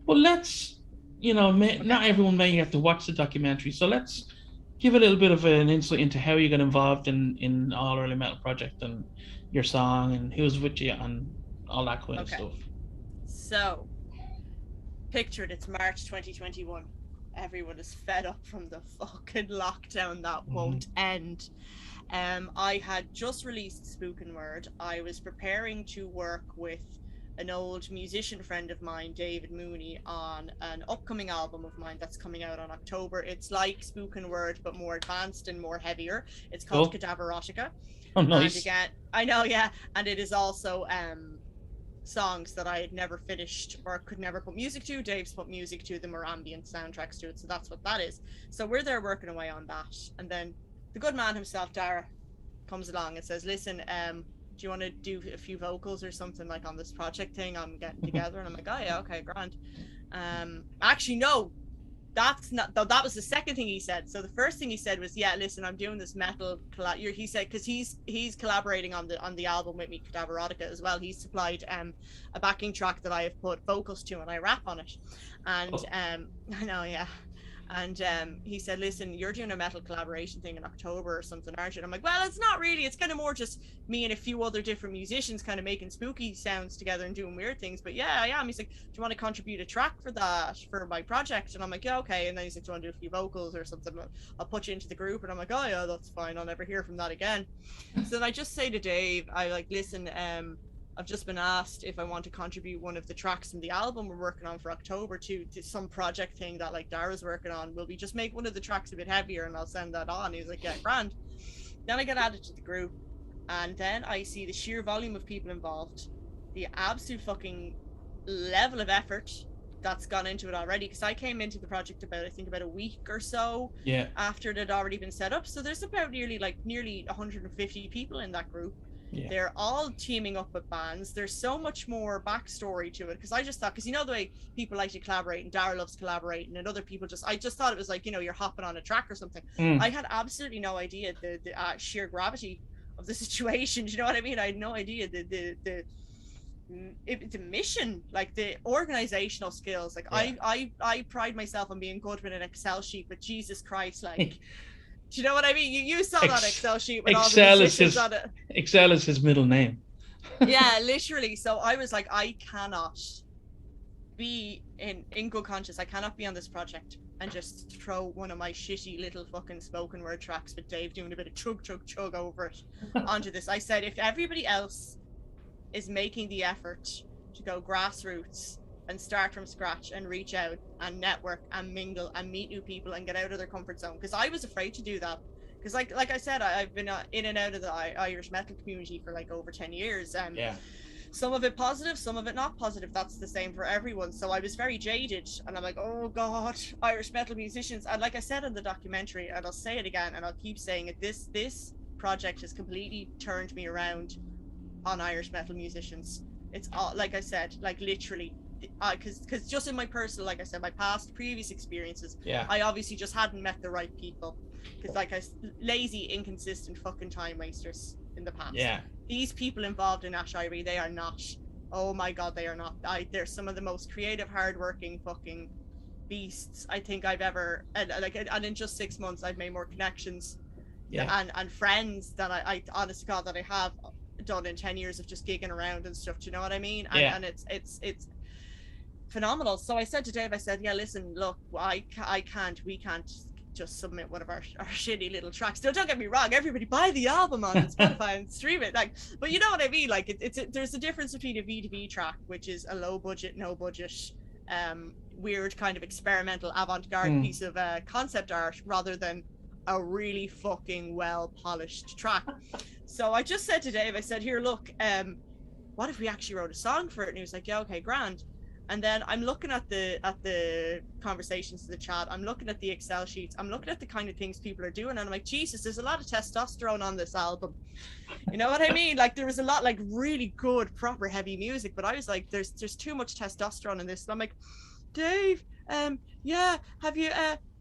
but let's, not everyone may have to watch the documentary, so let's give a little bit of an insight into how you got involved in All Early Metal Project and your song and who's with you and all that kind of stuff. So, picture it, it's March 2021. Everyone is fed up from the fucking lockdown that won't end. I had just released Spoken Word. I was preparing to work with an old musician friend of mine, David Mooney, on an upcoming album of mine that's coming out on October. It's like Spoken Word, but more advanced and more heavier. It's called Cadaverotica. Oh, nice. And again, I know, yeah. And it is also songs that I had never finished or could never put music to. Dave's put music to them or ambient soundtracks to it. So that's what that is. So we're there working away on that. And then the good man himself, Dara, comes along and says, listen, do you want to do a few vocals or something like on this project thing I'm getting together? And I'm like, oh yeah, okay, grand. Actually, no, that's not, that was the second thing he said. So the first thing he said was, yeah, listen, I'm doing this metal he said, because he's collaborating on the album with me, Cadaverotica, as well. He's supplied a backing track that I have put vocals to and I rap on it. And I know, yeah. And he said, listen, you're doing a metal collaboration thing in October or something, aren't you? And I'm like, well, it's not really. It's kind of more just me and a few other different musicians kind of making spooky sounds together and doing weird things. But yeah, I am. He's like, do you want to contribute a track for that, for my project? And I'm like, yeah, okay. And then he's like, do you want to do a few vocals or something? I'll put you into the group. And I'm like, oh yeah, that's fine. I'll never hear from that again. So then I just say to Dave, I like, listen, I've just been asked if I want to contribute one of the tracks in the album we're working on for October to some project thing that like Dara's working on. Will we just make one of the tracks a bit heavier and I'll send that on? He's like, yeah, grand. Then I get added to the group and then I see the sheer volume of people involved, the absolute fucking level of effort that's gone into it already, because I came into the project about a week or so after it had already been set up. So there's about nearly 150 people in that group. Yeah. They're all teaming up with bands. There's so much more backstory to it, because I just thought, because you know the way people like to collaborate and Dara loves collaborating and other people I just thought it was like, you're hopping on a track or something. I had absolutely no idea the sheer gravity of the situation. Do you know what I mean? I had no idea the mission, like the organizational skills. Like I pride myself on being good with an Excel sheet, but Jesus Christ, like do you know what I mean? You saw that Excel sheet with all the positions on it. Excel is his middle name. Yeah, literally. So I was like, I cannot be in good conscience. I cannot be on this project and just throw one of my shitty little fucking spoken word tracks with Dave doing a bit of chug chug over it onto this. I said, if everybody else is making the effort to go grassroots and start from scratch and reach out and network and mingle and meet new people and get out of their comfort zone, because I was afraid to do that, because like I said, I've been in and out of the Irish metal community for like over 10 years, and some of it positive, some of it not positive. That's the same for everyone. So I was very jaded, and I'm like, oh god, Irish metal musicians. And like I said in the documentary, and I'll say it again and I'll keep saying it, this project has completely turned me around on Irish metal musicians. It's all, like I said, like literally, because just in my personal, like I said, my previous experiences, I obviously just hadn't met the right people, because like lazy, inconsistent fucking time wasters in the past. These people involved in Aiseiri, they are not, oh my god, they are not. They're some of the most creative, hardworking fucking beasts I think I've ever, and in just 6 months I've made more connections and friends than I honest to god that I have done in 10 years of just gigging around and stuff. Do you know what I mean? And it's phenomenal. So I said to Dave, I said, yeah, listen, look, we can't just submit one of our shitty little tracks. Don't get me wrong, everybody buy the album on Spotify and stream it, like, but you know what I mean, like there's a difference between a V2V track, which is a low budget, no budget, weird kind of experimental avant-garde piece of concept art, rather than a really fucking well polished track. So I just said to Dave, I said, here, look, what if we actually wrote a song for it? And he was like, yeah, okay, grand. And then I'm looking at the conversations in the chat. I'm looking at the Excel sheets. I'm looking at the kind of things people are doing, and I'm like, Jesus, there's a lot of testosterone on this album. You know what I mean? Like there was a lot like really good, proper heavy music, but I was like, there's too much testosterone in this. And I'm like, Dave, yeah, have you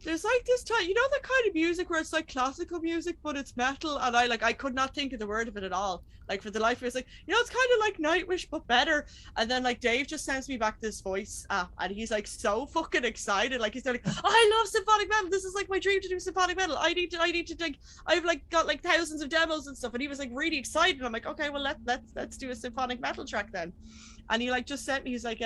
there's like this time, you know, that kind of music where it's like classical music but it's metal, and I could not think of the word of it at all. Like for the life of it, it's like, you know, it's kind of like Nightwish but better. And then like Dave just sends me back this voice and he's like so fucking excited. Like he's like, I love symphonic metal, this is like my dream to do symphonic metal. I need to like, I've like got like thousands of demos and stuff. And he was like really excited. I'm like, okay, well let's do a symphonic metal track then. And he like just sent me, he's like,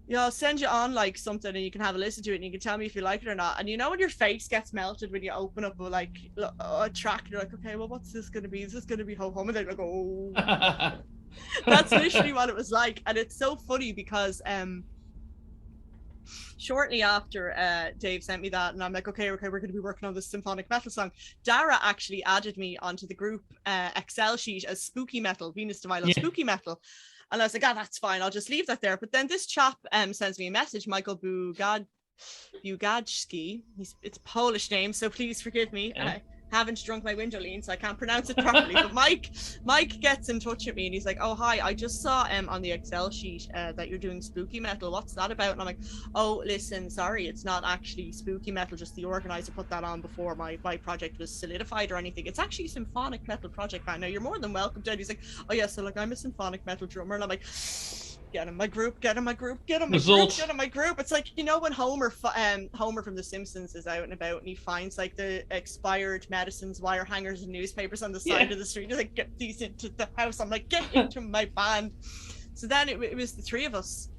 yeah, I'll send you on like something and you can have a listen to it and you can tell me if you like it or not. And you know when your face gets melted when you open up a track and you're like, okay, well, what's this going to be? Is this going to be Ho Hum? And then like, oh, that's literally what it was like. And it's so funny because shortly after Dave sent me that and I'm like, okay, we're going to be working on this symphonic metal song. Dara actually added me onto the group Excel sheet as Spooky Metal, Venus De Vilo Spooky Metal. And I was like, that's fine, I'll just leave that there. But then this chap sends me a message, Michael Bugajski. It's a Polish name, so please forgive me. I haven't drunk my window lean, so I can't pronounce it properly. But Mike gets in touch with me and he's like, oh, hi, I just saw on the Excel sheet that you're doing spooky metal. What's that about? And I'm like, oh, listen, sorry, it's not actually spooky metal. Just the organizer put that on before my project was solidified or anything. It's actually a symphonic metal project, man. Now, you're more than welcome to it. He's like, oh, yeah, so like I'm a symphonic metal drummer. And I'm like, get in my group, get in my group, get in my group, get in my group. It's like, you know, when Homer from The Simpsons is out and about and he finds like the expired medicines, wire hangers and newspapers on the side of the street. He's like, get these into the house. I'm like, get into my band. So then it was the three of us,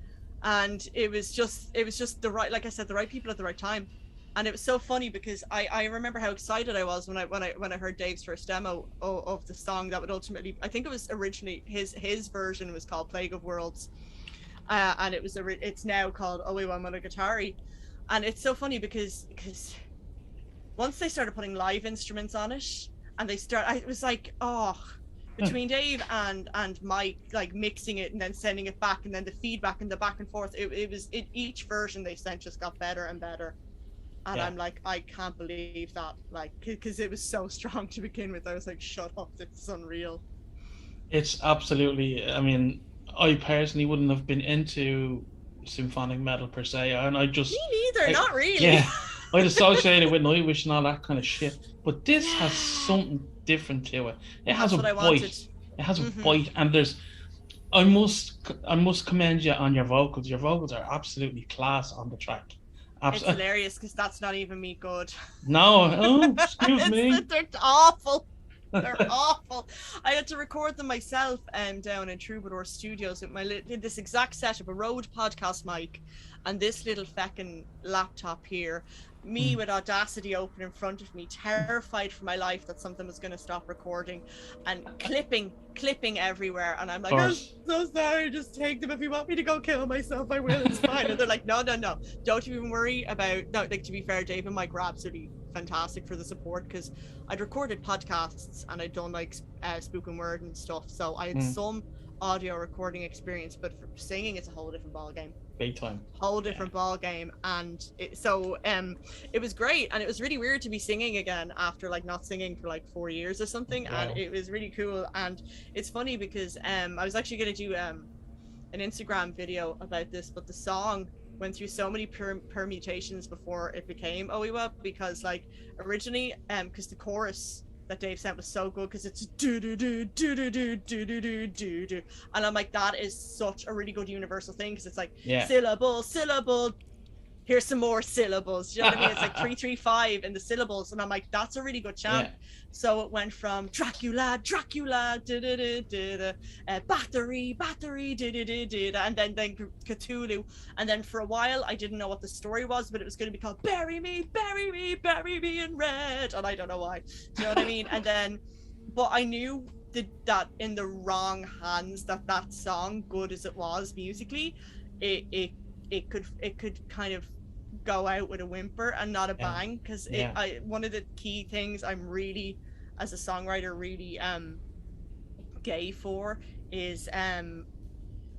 and it was just the right, like I said, the right people at the right time. And it was so funny because I remember how excited I was when I heard Dave's first demo of the song that would ultimately, I think it was originally his version was called Plague of Worlds, and it's now called Oiwa Monogatari. And it's so funny because once they started putting live instruments on it, and it was like, oh, between Dave and Mike like mixing it and then sending it back and then the feedback and the back and forth, each version they sent just got better and better. And I'm like, I can't believe that, like, because it was so strong to begin with. I was like, shut up, this is unreal. It's absolutely, I mean, I personally wouldn't have been into symphonic metal per se, and I just... Me neither, not really. Yeah, I'd associate it with Nightwish and all that kind of shit. But this has something different to it. It has a bite. It has a bite, and there's... I must commend you on your vocals. Your vocals are absolutely class on the track. It's hilarious because that's not even me good. No, excuse me. They're awful. They're awful. I had to record them myself down in Troubadour Studios with this exact setup, a Rode podcast mic, and this little feckin' laptop here. Me with Audacity open in front of me, terrified for my life that something was going to stop recording, and clipping everywhere. And I'm like, I'm so sorry, just take them. If you want me to go kill myself, I will, it's fine. And they're like, no, don't even worry about, no, like, to be fair, Dave and Mike were absolutely fantastic for the support, because I'd recorded podcasts and I'd done like spoken word and stuff, so I had some audio recording experience, but for singing it's a whole different ball game. Big time. Whole different ball game. And it was great, and it was really weird to be singing again after like not singing for like 4 years or something. And it was really cool. And it's funny because I was actually going to do an Instagram video about this, but the song went through so many permutations before it became Oiwa, because like originally because the chorus that Dave sent was so good, because it's do do do do do do do do do do do, and I'm like, that is such a really good universal thing, because it's like syllable, here's some more syllables. Do you know what I mean? It's like 3-3-5 in the syllables, and I'm like, that's a really good chant. So it went from Dracula, battery, and then Cthulhu, and then for a while I didn't know what the story was, but it was going to be called bury me in red, and I don't know why. Do you know what I mean? And then, but I knew that in the wrong hands, that song, good as it was musically, it could kind of go out with a whimper and not a bang, because one of the key things I'm really, as a songwriter, really gay for is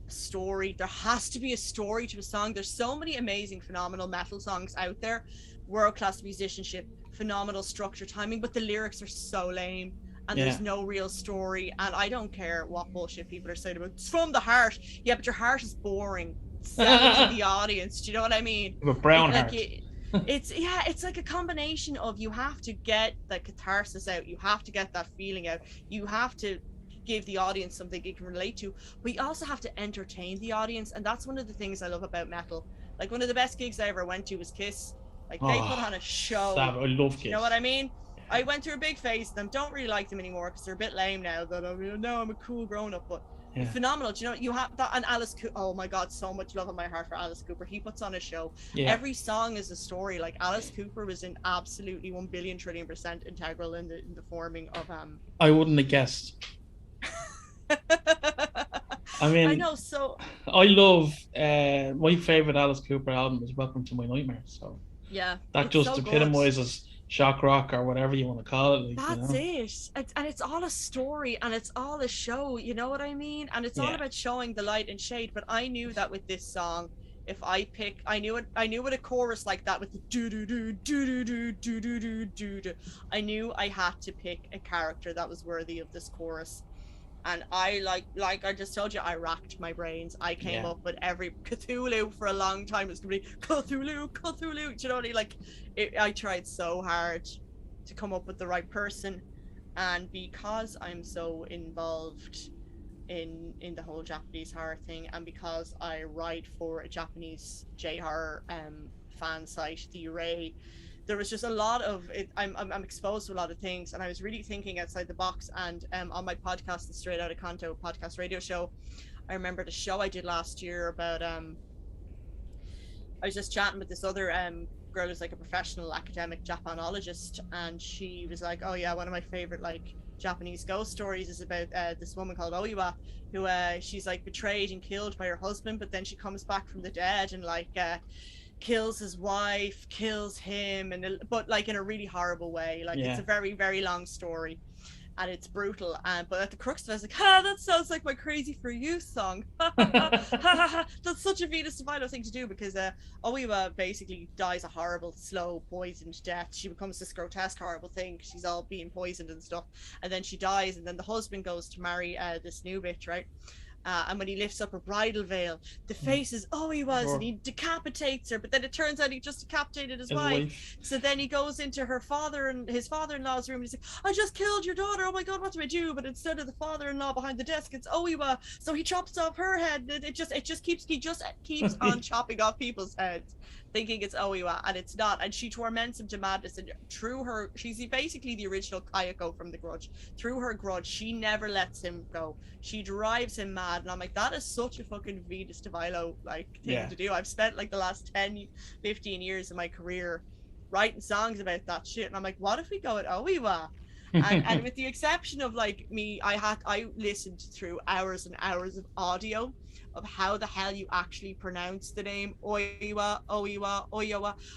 story. There has to be a story to a song. There's so many amazing, phenomenal metal songs out there, world-class musicianship, phenomenal structure, timing, but the lyrics are so lame and there's no real story. And I don't care what bullshit people are saying about it's from the heart. Yeah, but your heart is boring. Sell it to the audience. Do you know what I mean? A brown heart. It's like a combination of, you have to get the catharsis out, you have to get that feeling out, you have to give the audience something you can relate to, but you also have to entertain the audience. And that's one of the things I love about metal. Like, one of the best gigs I ever went to was Kiss. Like, they put on a show. I love Kiss. You know what I mean? I went through a big phase of them. Don't really like them anymore because they're a bit lame now. That I'm a cool grown up, but phenomenal. Do you know, you have that. And Alice Cooper, oh my god, so much love in my heart for Alice Cooper. He puts on a show. Every song is a story. Like, Alice Cooper was in absolutely 1 billion trillion % integral in the forming of I wouldn't have guessed. I mean, I know. So I love my favorite Alice Cooper album is Welcome to My Nightmare. So that just epitomizes shock rock, or whatever you want to call it. Like, that's it. And it's all a story, and it's all a show. You know what I mean? And it's all about showing the light and shade. But I knew that with this song, if I pick, I knew with a chorus like that with the do do do do do do do do do do, I knew I had to pick a character that was worthy of this chorus. And I like I just told you, I racked my brains. I came up with every Cthulhu for a long time. It's gonna be Cthulhu. Do you know what I mean? Like, I tried so hard to come up with the right person, and because I'm so involved in the whole Japanese horror thing, and because I write for a Japanese J-horror fan site, the Array, there was just a lot of it. I'm exposed to a lot of things, and I was really thinking outside the box. And on my podcast, the Straight Outta Kanto podcast radio show, I remember the show I did last year about I was just chatting with this other girl who's like a professional academic Japanologist, and she was like, oh yeah, one of my favorite like Japanese ghost stories is about this woman called Oiwa, who she's like betrayed and killed by her husband, but then she comes back from the dead and like kills his wife, kills him, but like in a really horrible way. Like, it's a very, very long story, and it's brutal. But at the crux of it, I was like, that sounds like my Crazy for You song. That's such a Venus De Vilo thing to do, because Oiwa basically dies a horrible, slow, poisoned death. She becomes this grotesque, horrible thing. She's all being poisoned and stuff, and then she dies, and then the husband goes to marry this new bitch, right? And when he lifts up her bridal veil, the face is Oiwa's, and he decapitates her, but then it turns out he just decapitated his wife. So then he goes into his father-in-law's room, and he's like, I just killed your daughter, oh my god, what do I do? But instead of the father-in-law behind the desk, it's Oiwa. So he chops off her head, and he just keeps on chopping off people's heads, thinking it's Oiwa, and it's not. And she torments him to madness, and she's basically the original Kayako from The Grudge. Through her grudge, she never lets him go. She drives him mad, and I'm like, that is such a fucking Venus De Vilo like thing to do. I've spent like the last 10-15 years of my career writing songs about that shit, and I'm like, what if we go at Oiwa? and with the exception of like me, I listened through hours and hours of audio of how the hell you actually pronounce the name Oiwa.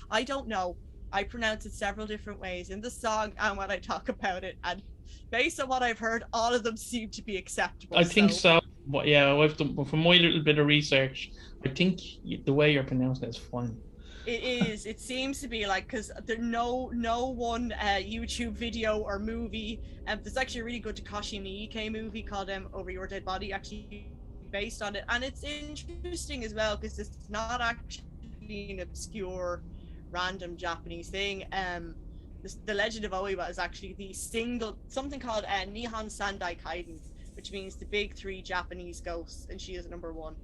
I don't know. I pronounce it several different ways in the song and when I talk about it, and based on what I've heard, all of them seem to be acceptable. I think so. But yeah, I've done, from my little bit of research, I think the way you're pronouncing it is fine. It is. It seems to be like, because there's no one YouTube video or movie. There's actually a really good Takashi Miike movie called Over Your Dead Body, actually based on it, and it's interesting as well because it's not actually an obscure, random Japanese thing. The Legend of Oiwa is actually the something called Nihon Sandai Kaiden, which means the big 3 Japanese ghosts, and she is number 1.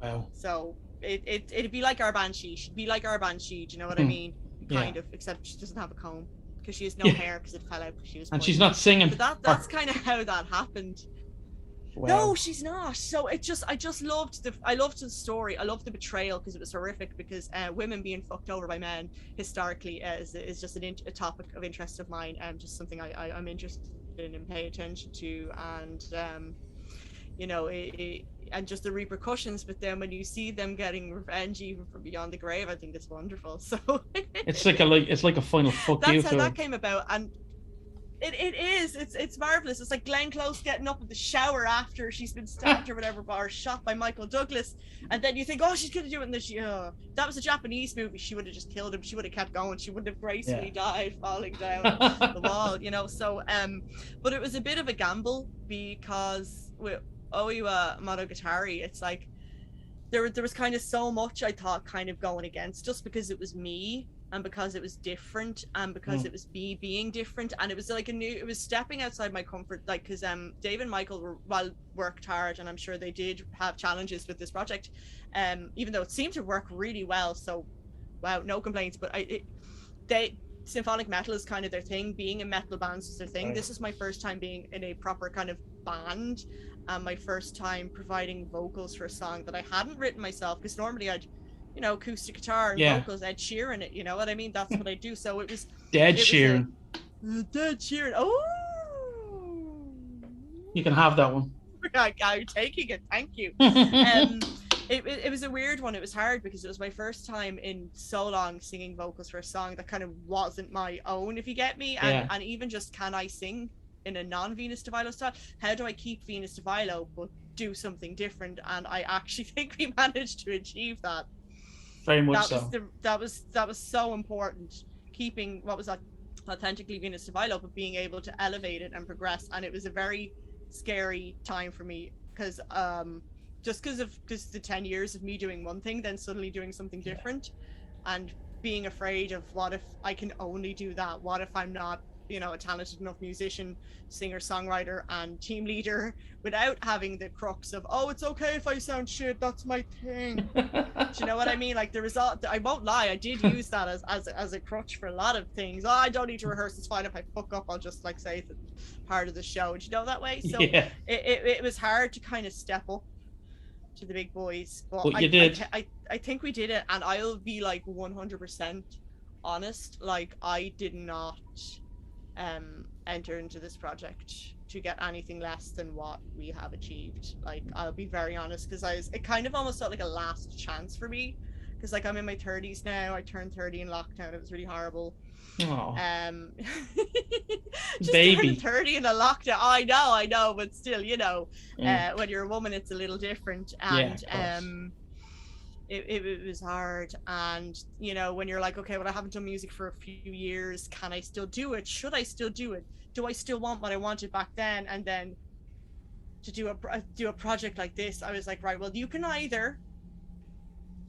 Wow. So it'd be like our Banshee. She'd be like our Banshee, do you know what I mean? Kind of, except she doesn't have a comb because she has no hair because it fell out because she was. And she's not singing. But that's kind of how that happened. Wow. No, she's not. So I just loved the story. I loved the betrayal because it was horrific. Because women being fucked over by men historically is just a topic of interest of mine, and just something I'm interested in and pay attention to, and you know, and just the repercussions. But then when you see them getting revenge even from beyond the grave, I think it's wonderful. So it's like a final fuck you. That's how that came about, and It is. It's marvelous. It's like Glenn Close getting up in the shower after she's been stabbed or whatever, or shot by Michael Douglas, and then you think, oh, she's gonna do it in this. That was a Japanese movie. She would have just killed him. She would have kept going. She wouldn't have gracefully died falling down the wall. So but it was a bit of a gamble because with Oiwa Monogatari, it's like there was kind of so much I thought kind of going against us because it was me. And because it was different, and because it was me being different, and it was like it was stepping outside my comfort, like, because Dave and Michael worked hard, and I'm sure they did have challenges with this project, even though it seemed to work really well. So, wow, no complaints. But symphonic metal is kind of their thing. Being in metal bands is their thing. Right. This is my first time being in a proper kind of band, and my first time providing vocals for a song that I hadn't written myself, because normally I'd acoustic guitar and vocals, Ed Sheeran it, you know what I mean? That's what I do. So it was Dead Sheeran. Oh, you can have that one. I'm taking it, thank you. It was a weird one. It was hard because it was my first time in so long singing vocals for a song that kind of wasn't my own, if you get me. And even just, can I sing in a non-Venus De Vilo style? How do I keep Venus De Vilo but do something different? And I actually think we managed to achieve that. Very much so. That was so important. Keeping what was that authentically Venus De Vilo, but being able to elevate it and progress. And it was a very scary time for me because just because the 10 years of me doing one thing, then suddenly doing something different, and being afraid of what if I can only do that? What if I'm not a talented enough musician, singer, songwriter, and team leader without having the crux of, oh, it's okay if I sound shit, that's my thing. Do you know what I mean? Like, the result, I won't lie, I did use that as a crutch for a lot of things. Oh, I don't need to rehearse, it's fine if I fuck up, I'll just like say it's part of the show. Do you know that way? So it was hard to kind of step up to the big boys, but you did. I think we did it, and I'll be like 100% honest, like I did not enter into this project to get anything less than what we have achieved. Like, I'll be very honest, because it kind of almost felt like a last chance for me, because like I'm in my 30s now. I turned 30 in lockdown. It was really horrible. Just baby 30 in a lockdown. I know, but still, when you're a woman, it's a little different. And it was hard. And when you're like, okay, well, I haven't done music for a few years, can I still do it? Should I still do it? Do I still want what I wanted back then? And then to do a project like this, I was like, right, well, you can either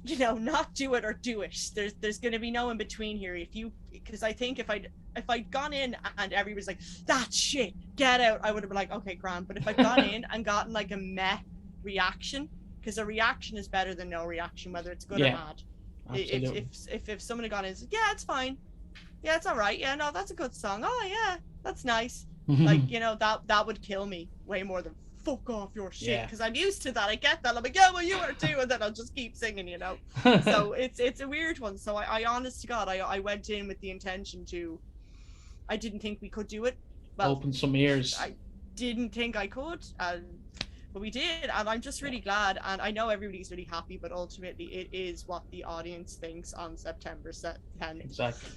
not do it or do it. There's going to be no in between here. Because I think if I'd gone in and everybody's like, that shit, get out, I would have been like, okay, grand. But if I'd gone in and gotten like a meh reaction, because a reaction is better than no reaction, whether it's good or bad. Absolutely. If someone had gone in and said, yeah, it's fine, yeah, it's all right, yeah, no, that's a good song, oh yeah, that's nice, like, that would kill me way more than fuck off your shit, because I'm used to that. I get that. I'm like, yeah, well, you are too, and then I'll just keep singing, So it's a weird one. So I honest to God, I went in with the intention to, I didn't think we could do it. Well, open some ears. I didn't think I could, but we did, and I'm just really glad. And I know everybody's really happy, but ultimately it is what the audience thinks on September 10th. Exactly.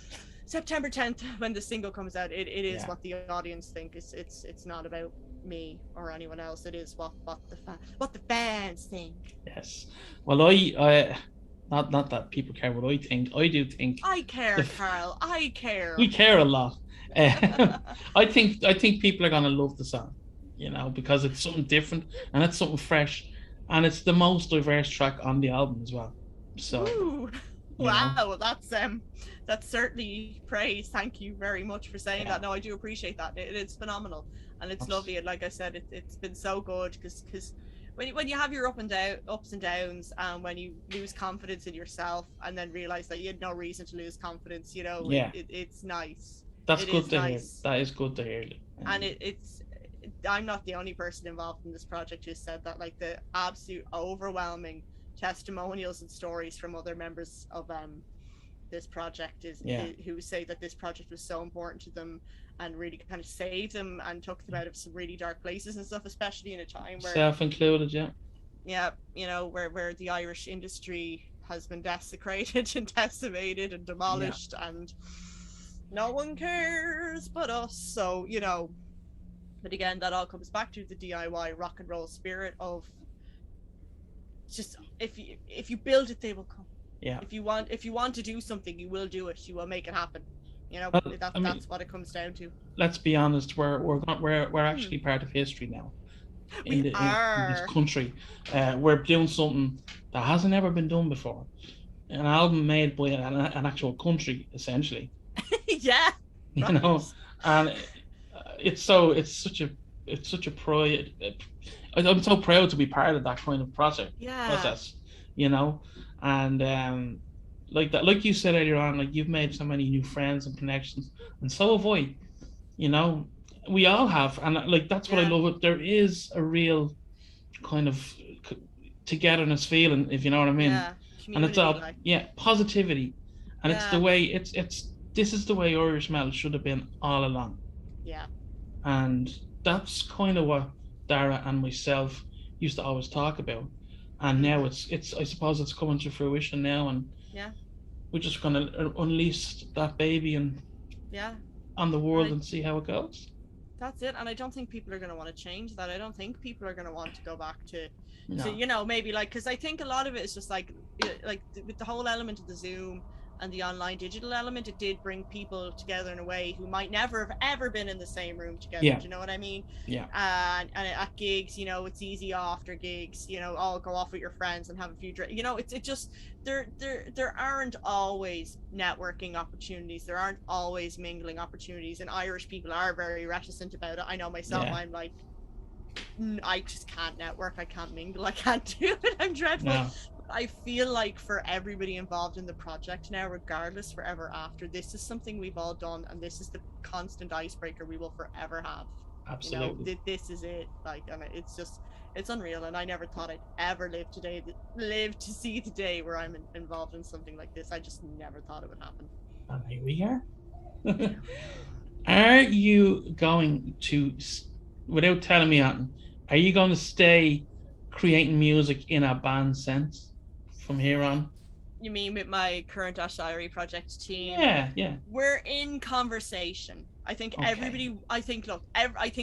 September 10th, when the single comes out, it is what the audience think. It's not about me or anyone else. It is what the fans think. Yes. Well, I not that people care what I think. I do think I care, Carl. I care. We care a lot. I think people are gonna love the song, because it's something different and it's something fresh, and it's the most diverse track on the album as well. So. Ooh. Wow, that's certainly praise. Thank you very much for saying that. No, I do appreciate that. It's phenomenal, and it's lovely. And like I said, it's been so good because when you have your ups and downs, and when you lose confidence in yourself, and then realize that you had no reason to lose confidence, it's nice. That's good to hear. That is good to hear. And I'm not the only person involved in this project who said that. Like, the absolute overwhelming testimonials and stories from other members of this project who say that this project was so important to them and really kind of saved them and took them out of some really dark places and stuff, especially in a time where self-included where the Irish industry has been desecrated and decimated and demolished, and No one cares but us. So, you know, but again, that all comes back to the DIY rock and roll spirit of just if you build it, they will come. Yeah. If you want to do something, you will do it. You will make it happen. You know, Well, that's what it comes down to. Let's be honest. We're actually part of history now. In this country, we're doing something that hasn't ever been done before. An album made by an actual country, essentially. Yeah. You right. know, and it's such a pride. I'm so proud to be part of that kind of process. You know, and like that, like you said earlier on, like you've made so many new friends and connections, and so have I. You know, we all have, and like that's what I love. There is a real kind of togetherness feeling, if you know what I mean. Yeah. And it's all positivity, and it's the way this is the way Irish metal should have been all along. Yeah. And that's kind of what Dara and myself used to always talk about, and now it's I suppose it's coming to fruition now, and we're just gonna unleash that baby and on the world and see how it goes. That's it. And I don't think people are going to want to change that. I don't think people are going to want to go back to you know, maybe like, because I think a lot of it is just like with the whole element of the Zoom and the online digital element, it did bring people together in a way who might never have ever been in the same room together. Do you know what I mean? Yeah. And at gigs, you know, it's easy after gigs, you know, all go off with your friends and have a few drinks. You know, it just there aren't always networking opportunities. There aren't always mingling opportunities, and Irish people are very reticent about it. I know myself. I'm like, I just can't network. I can't mingle. I can't do it. I'm dreadful. No. I feel like for everybody involved in the project now, regardless forever after, this is something we've all done, and this is the constant icebreaker we will forever have. Absolutely. You know, this is it. Like, and it's unreal, and I never thought I'd ever live to see the day where I'm involved in something like this. I just never thought it would happen. And here we are. Are you going to, without telling me anything, are you going to stay creating music in a band sense from here on? You mean with my current Aiseiri project team? Yeah. We're in conversation. I think everybody. I think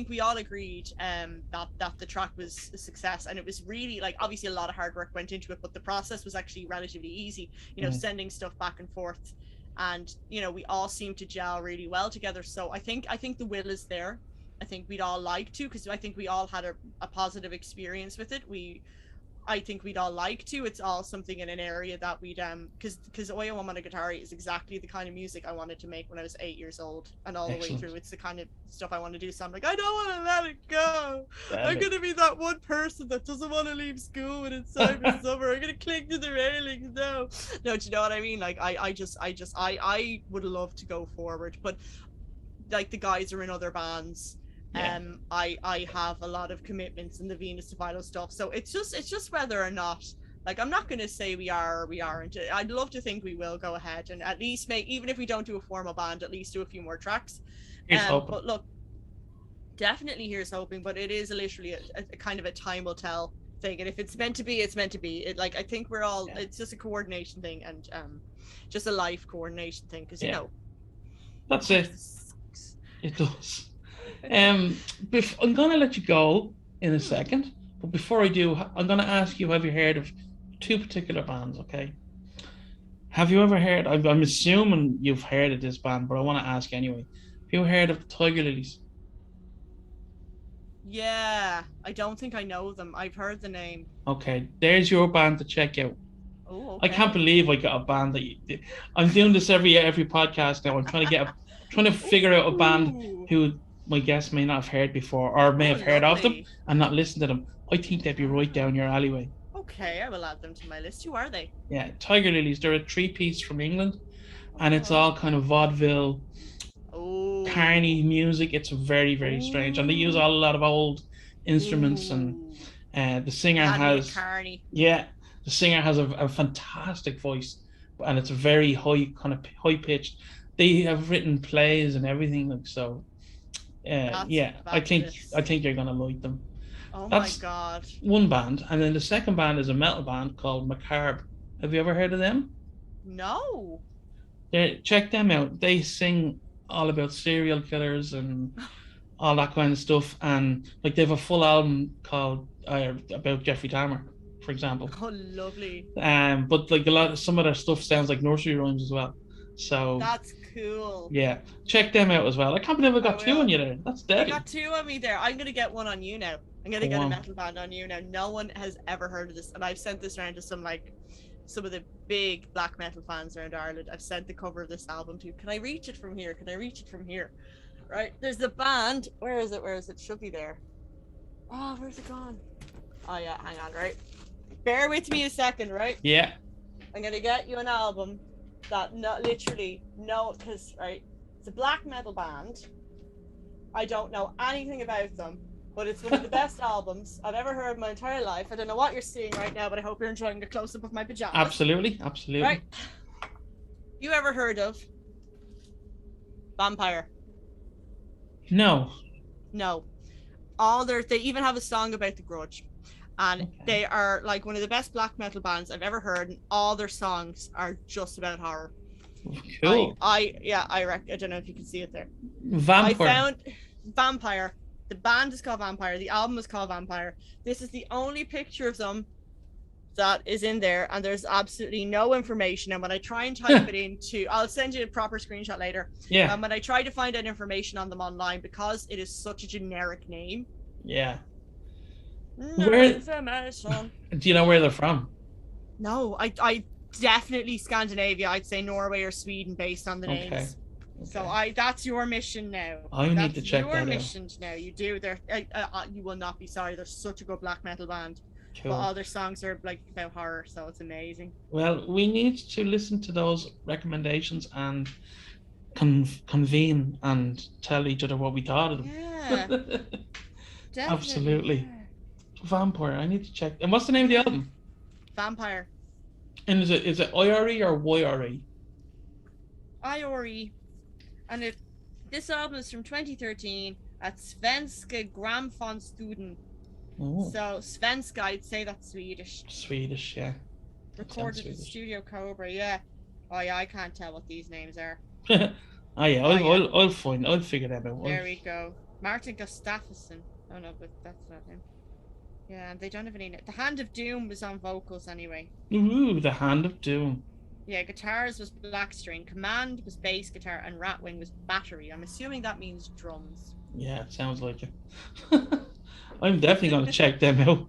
we all agreed that the track was a success, and it was really, like, obviously a lot of hard work went into it, but the process was actually relatively easy. You know, sending stuff back and forth, and you know, we all seemed to gel really well together. So I think the will is there. I think we'd all like to, because I think we all had a positive experience with it. I think we'd all like to. It's all something in an area that we'd because Oyo Monogatari is exactly the kind of music I wanted to make when I was 8 years old, and all the way through it's the kind of stuff I want to do. So I'm like, I don't want to let it go. I'm gonna be that one person that doesn't want to leave school when it's time for summer. I'm gonna cling to the railings now. No, do you know what I mean? Like I would love to go forward, but like the guys are in other bands. I have a lot of commitments in the Venus De Vilo stuff, so it's just whether or not, like, I'm not going to say we are or we aren't. I'd love to think we will go ahead and at least make, even if we don't do a formal band, at least do a few more tracks. But look, definitely here's hoping, but it is literally a kind of a time will tell thing, and if it's meant to be, it's meant to be. Like, I think we're all it's just a coordination thing, and just a life coordination thing, because you know, that's it. It does. I'm gonna let you go in a second, but before I do, I'm gonna ask you, have you heard of two particular bands? Okay, have you ever heard, I'm assuming you've heard of this band, but I want to ask anyway, have you heard of Tiger Lilies? Yeah, I don't think I know them. I've heard the name. Okay, there's your band to check out. Oh, okay. I can't believe I got a band that I'm doing this every podcast now. I'm trying to figure out a band who my guests may not have heard before, or may have heard of them and not listened to them. I think they'd be right down your alleyway. Okay, I will add them to my list. Who are they? Yeah, Tiger Lilies. They're a 3-piece from England, and it's all kind of vaudeville, carny music. It's very, very strange, and they use a lot of old instruments. And the singer has the singer has a fantastic voice, and it's a very high high pitched. They have written plays and everything, like so. I think you're gonna like them. That's my god. One band, and then the second band is a metal band called Macabre. Have you ever heard of them? No. Check them out. They sing all about serial killers and all that kind of stuff. And like they have a full album called about Jeffrey Dahmer, for example. Oh, lovely. But like some of their stuff sounds like nursery rhymes as well. So that's cool. Yeah, check them out as well. I can't believe I got 2 on you there. That's dead. I got 2 on me there. I'm gonna get one on you now. I'm gonna get a metal band on you now. No one has ever heard of this, and I've sent this around to some of the big black metal fans around Ireland. I've sent the cover of this album to. Can I reach it from here? Can I reach it from here? Right, there's the band. Where is it? Where is it? Should be there. Oh, where's it gone? Oh yeah, hang on, right? Bear with me a second, right? Yeah. I'm gonna get you an album that because right, it's a black metal band. I don't know anything about them, but it's one of the best albums I've ever heard in my entire life. I don't know what you're seeing right now, but I hope you're enjoying the close-up of my pajamas. Absolutely. Right. You ever heard of Vampire? No. They even have a song about the Grudge, and they are like one of the best black metal bands I've ever heard, and all their songs are just about horror. Cool. I don't know if you can see it there. Vampire. I found Vampire. The band is called Vampire. The album is called Vampire. This is the only picture of them that is in there, and there's absolutely no information. And when I try and type it into, I'll send you a proper screenshot later. Yeah. When I try to find out information on them online, because it is such a generic name. Yeah. No information. Do you know where they're from? No, I definitely Scandinavia. I'd say Norway or Sweden based on the names. Okay. So that's your mission now. I need to check that out. Your mission now. You do. You will not be sorry. They're such a good black metal band. Cool. But all their songs are like about horror, so it's amazing. Well, we need to listen to those recommendations and convene and tell each other what we thought of them. Yeah. Absolutely. Yeah. Vampire. I need to check. And what's the name of the album? Vampire. And is it IRE or YRE? IRE. And this album is from 2013 at Svenska Gramfonstudion. Oh. So Svenska, I'd say that's Swedish. Swedish, yeah. Recorded at Studio Cobra, yeah. Oh yeah, I can't tell what these names are. Yeah, I'll figure that out. There we go. Martin Gustafsson. Oh no, but that's not him. Yeah, and they don't have any name. The Hand of Doom was on vocals anyway. Ooh, the Hand of Doom. Yeah, guitars was black string, command was bass guitar, and ratwing was battery. I'm assuming that means drums. Yeah, it sounds like it. I'm definitely going to check them out.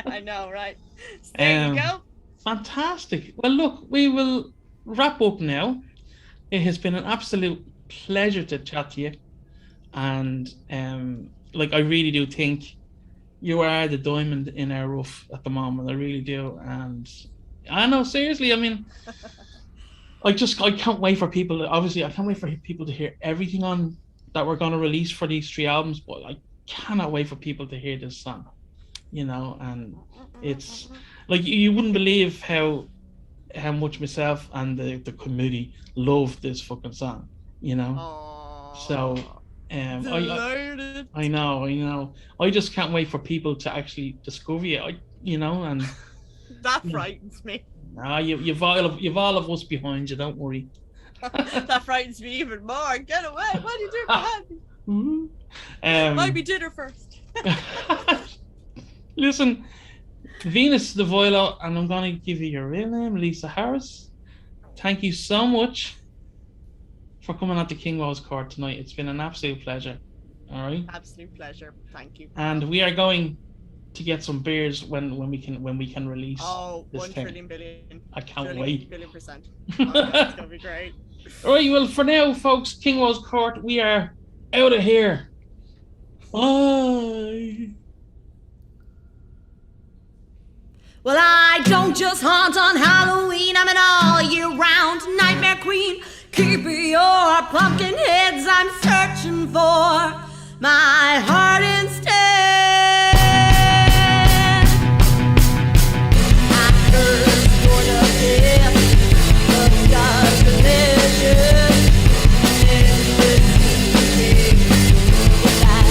I know, right? So there you go. Fantastic. Well, look, we will wrap up now. It has been an absolute pleasure to chat to you. And I really do think you are the diamond in our rough at the moment. I really do. And I know, seriously, I mean, I can't wait for people. Obviously, I can't wait for people to hear everything on that we're going to release for these 3 albums, but I cannot wait for people to hear this song, and it's like you wouldn't believe how much myself and the community love this fucking song, Aww. So I know I just can't wait for people to actually discover you, and that frightens me. Nah, you've all of us behind you, don't worry. That frightens me even more. Get away. What are you doing behind me? Might be dinner first. Listen, Venus De Vilo, and I'm going to give you your real name, Lisa Harris. Thank you so much for coming out to KingWoes Court tonight. It's been an absolute pleasure. All right. Absolute pleasure. Thank you. And we are going to get some beers when we can release. Oh, this 1 thing. trillion billion. I can't wait. Billion%. It's gonna be great. All right. Well, for now, folks, KingWoes Court, we are out of here. Bye. Well, I don't just haunt on Halloween. I'm an all-year-round nightmare queen. Keep your pumpkin heads. I'm searching for my heart instead. I curse for the death of God's measure. And the sea that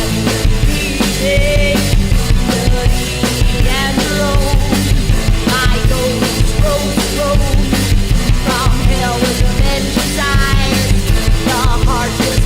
we take, dirty and low. I go road from hell with a vengeance eyes. The heart just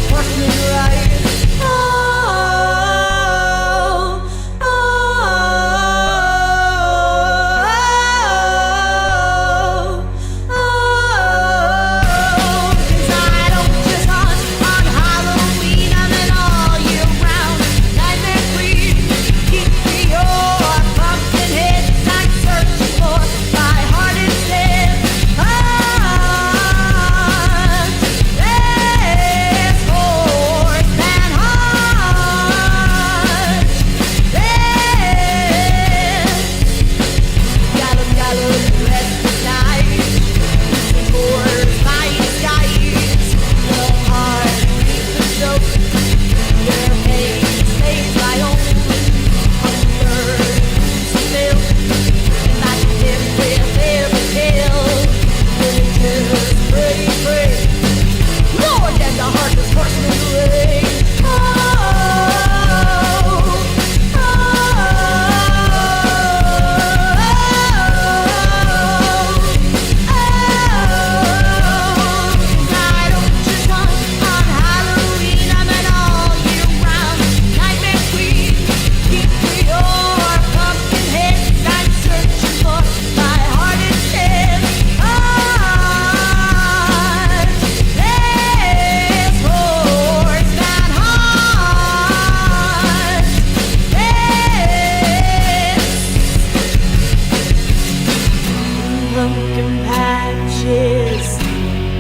ashes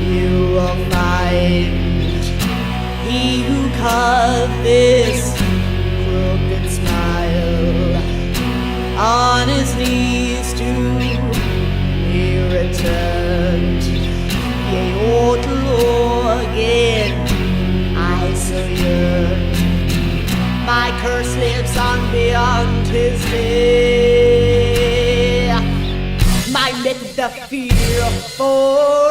you will find. He who carved this crooked smile on his knees to me returned. Yea, old Lorgan, I so yearn. My curse lives on beyond his day. My myth, the fear for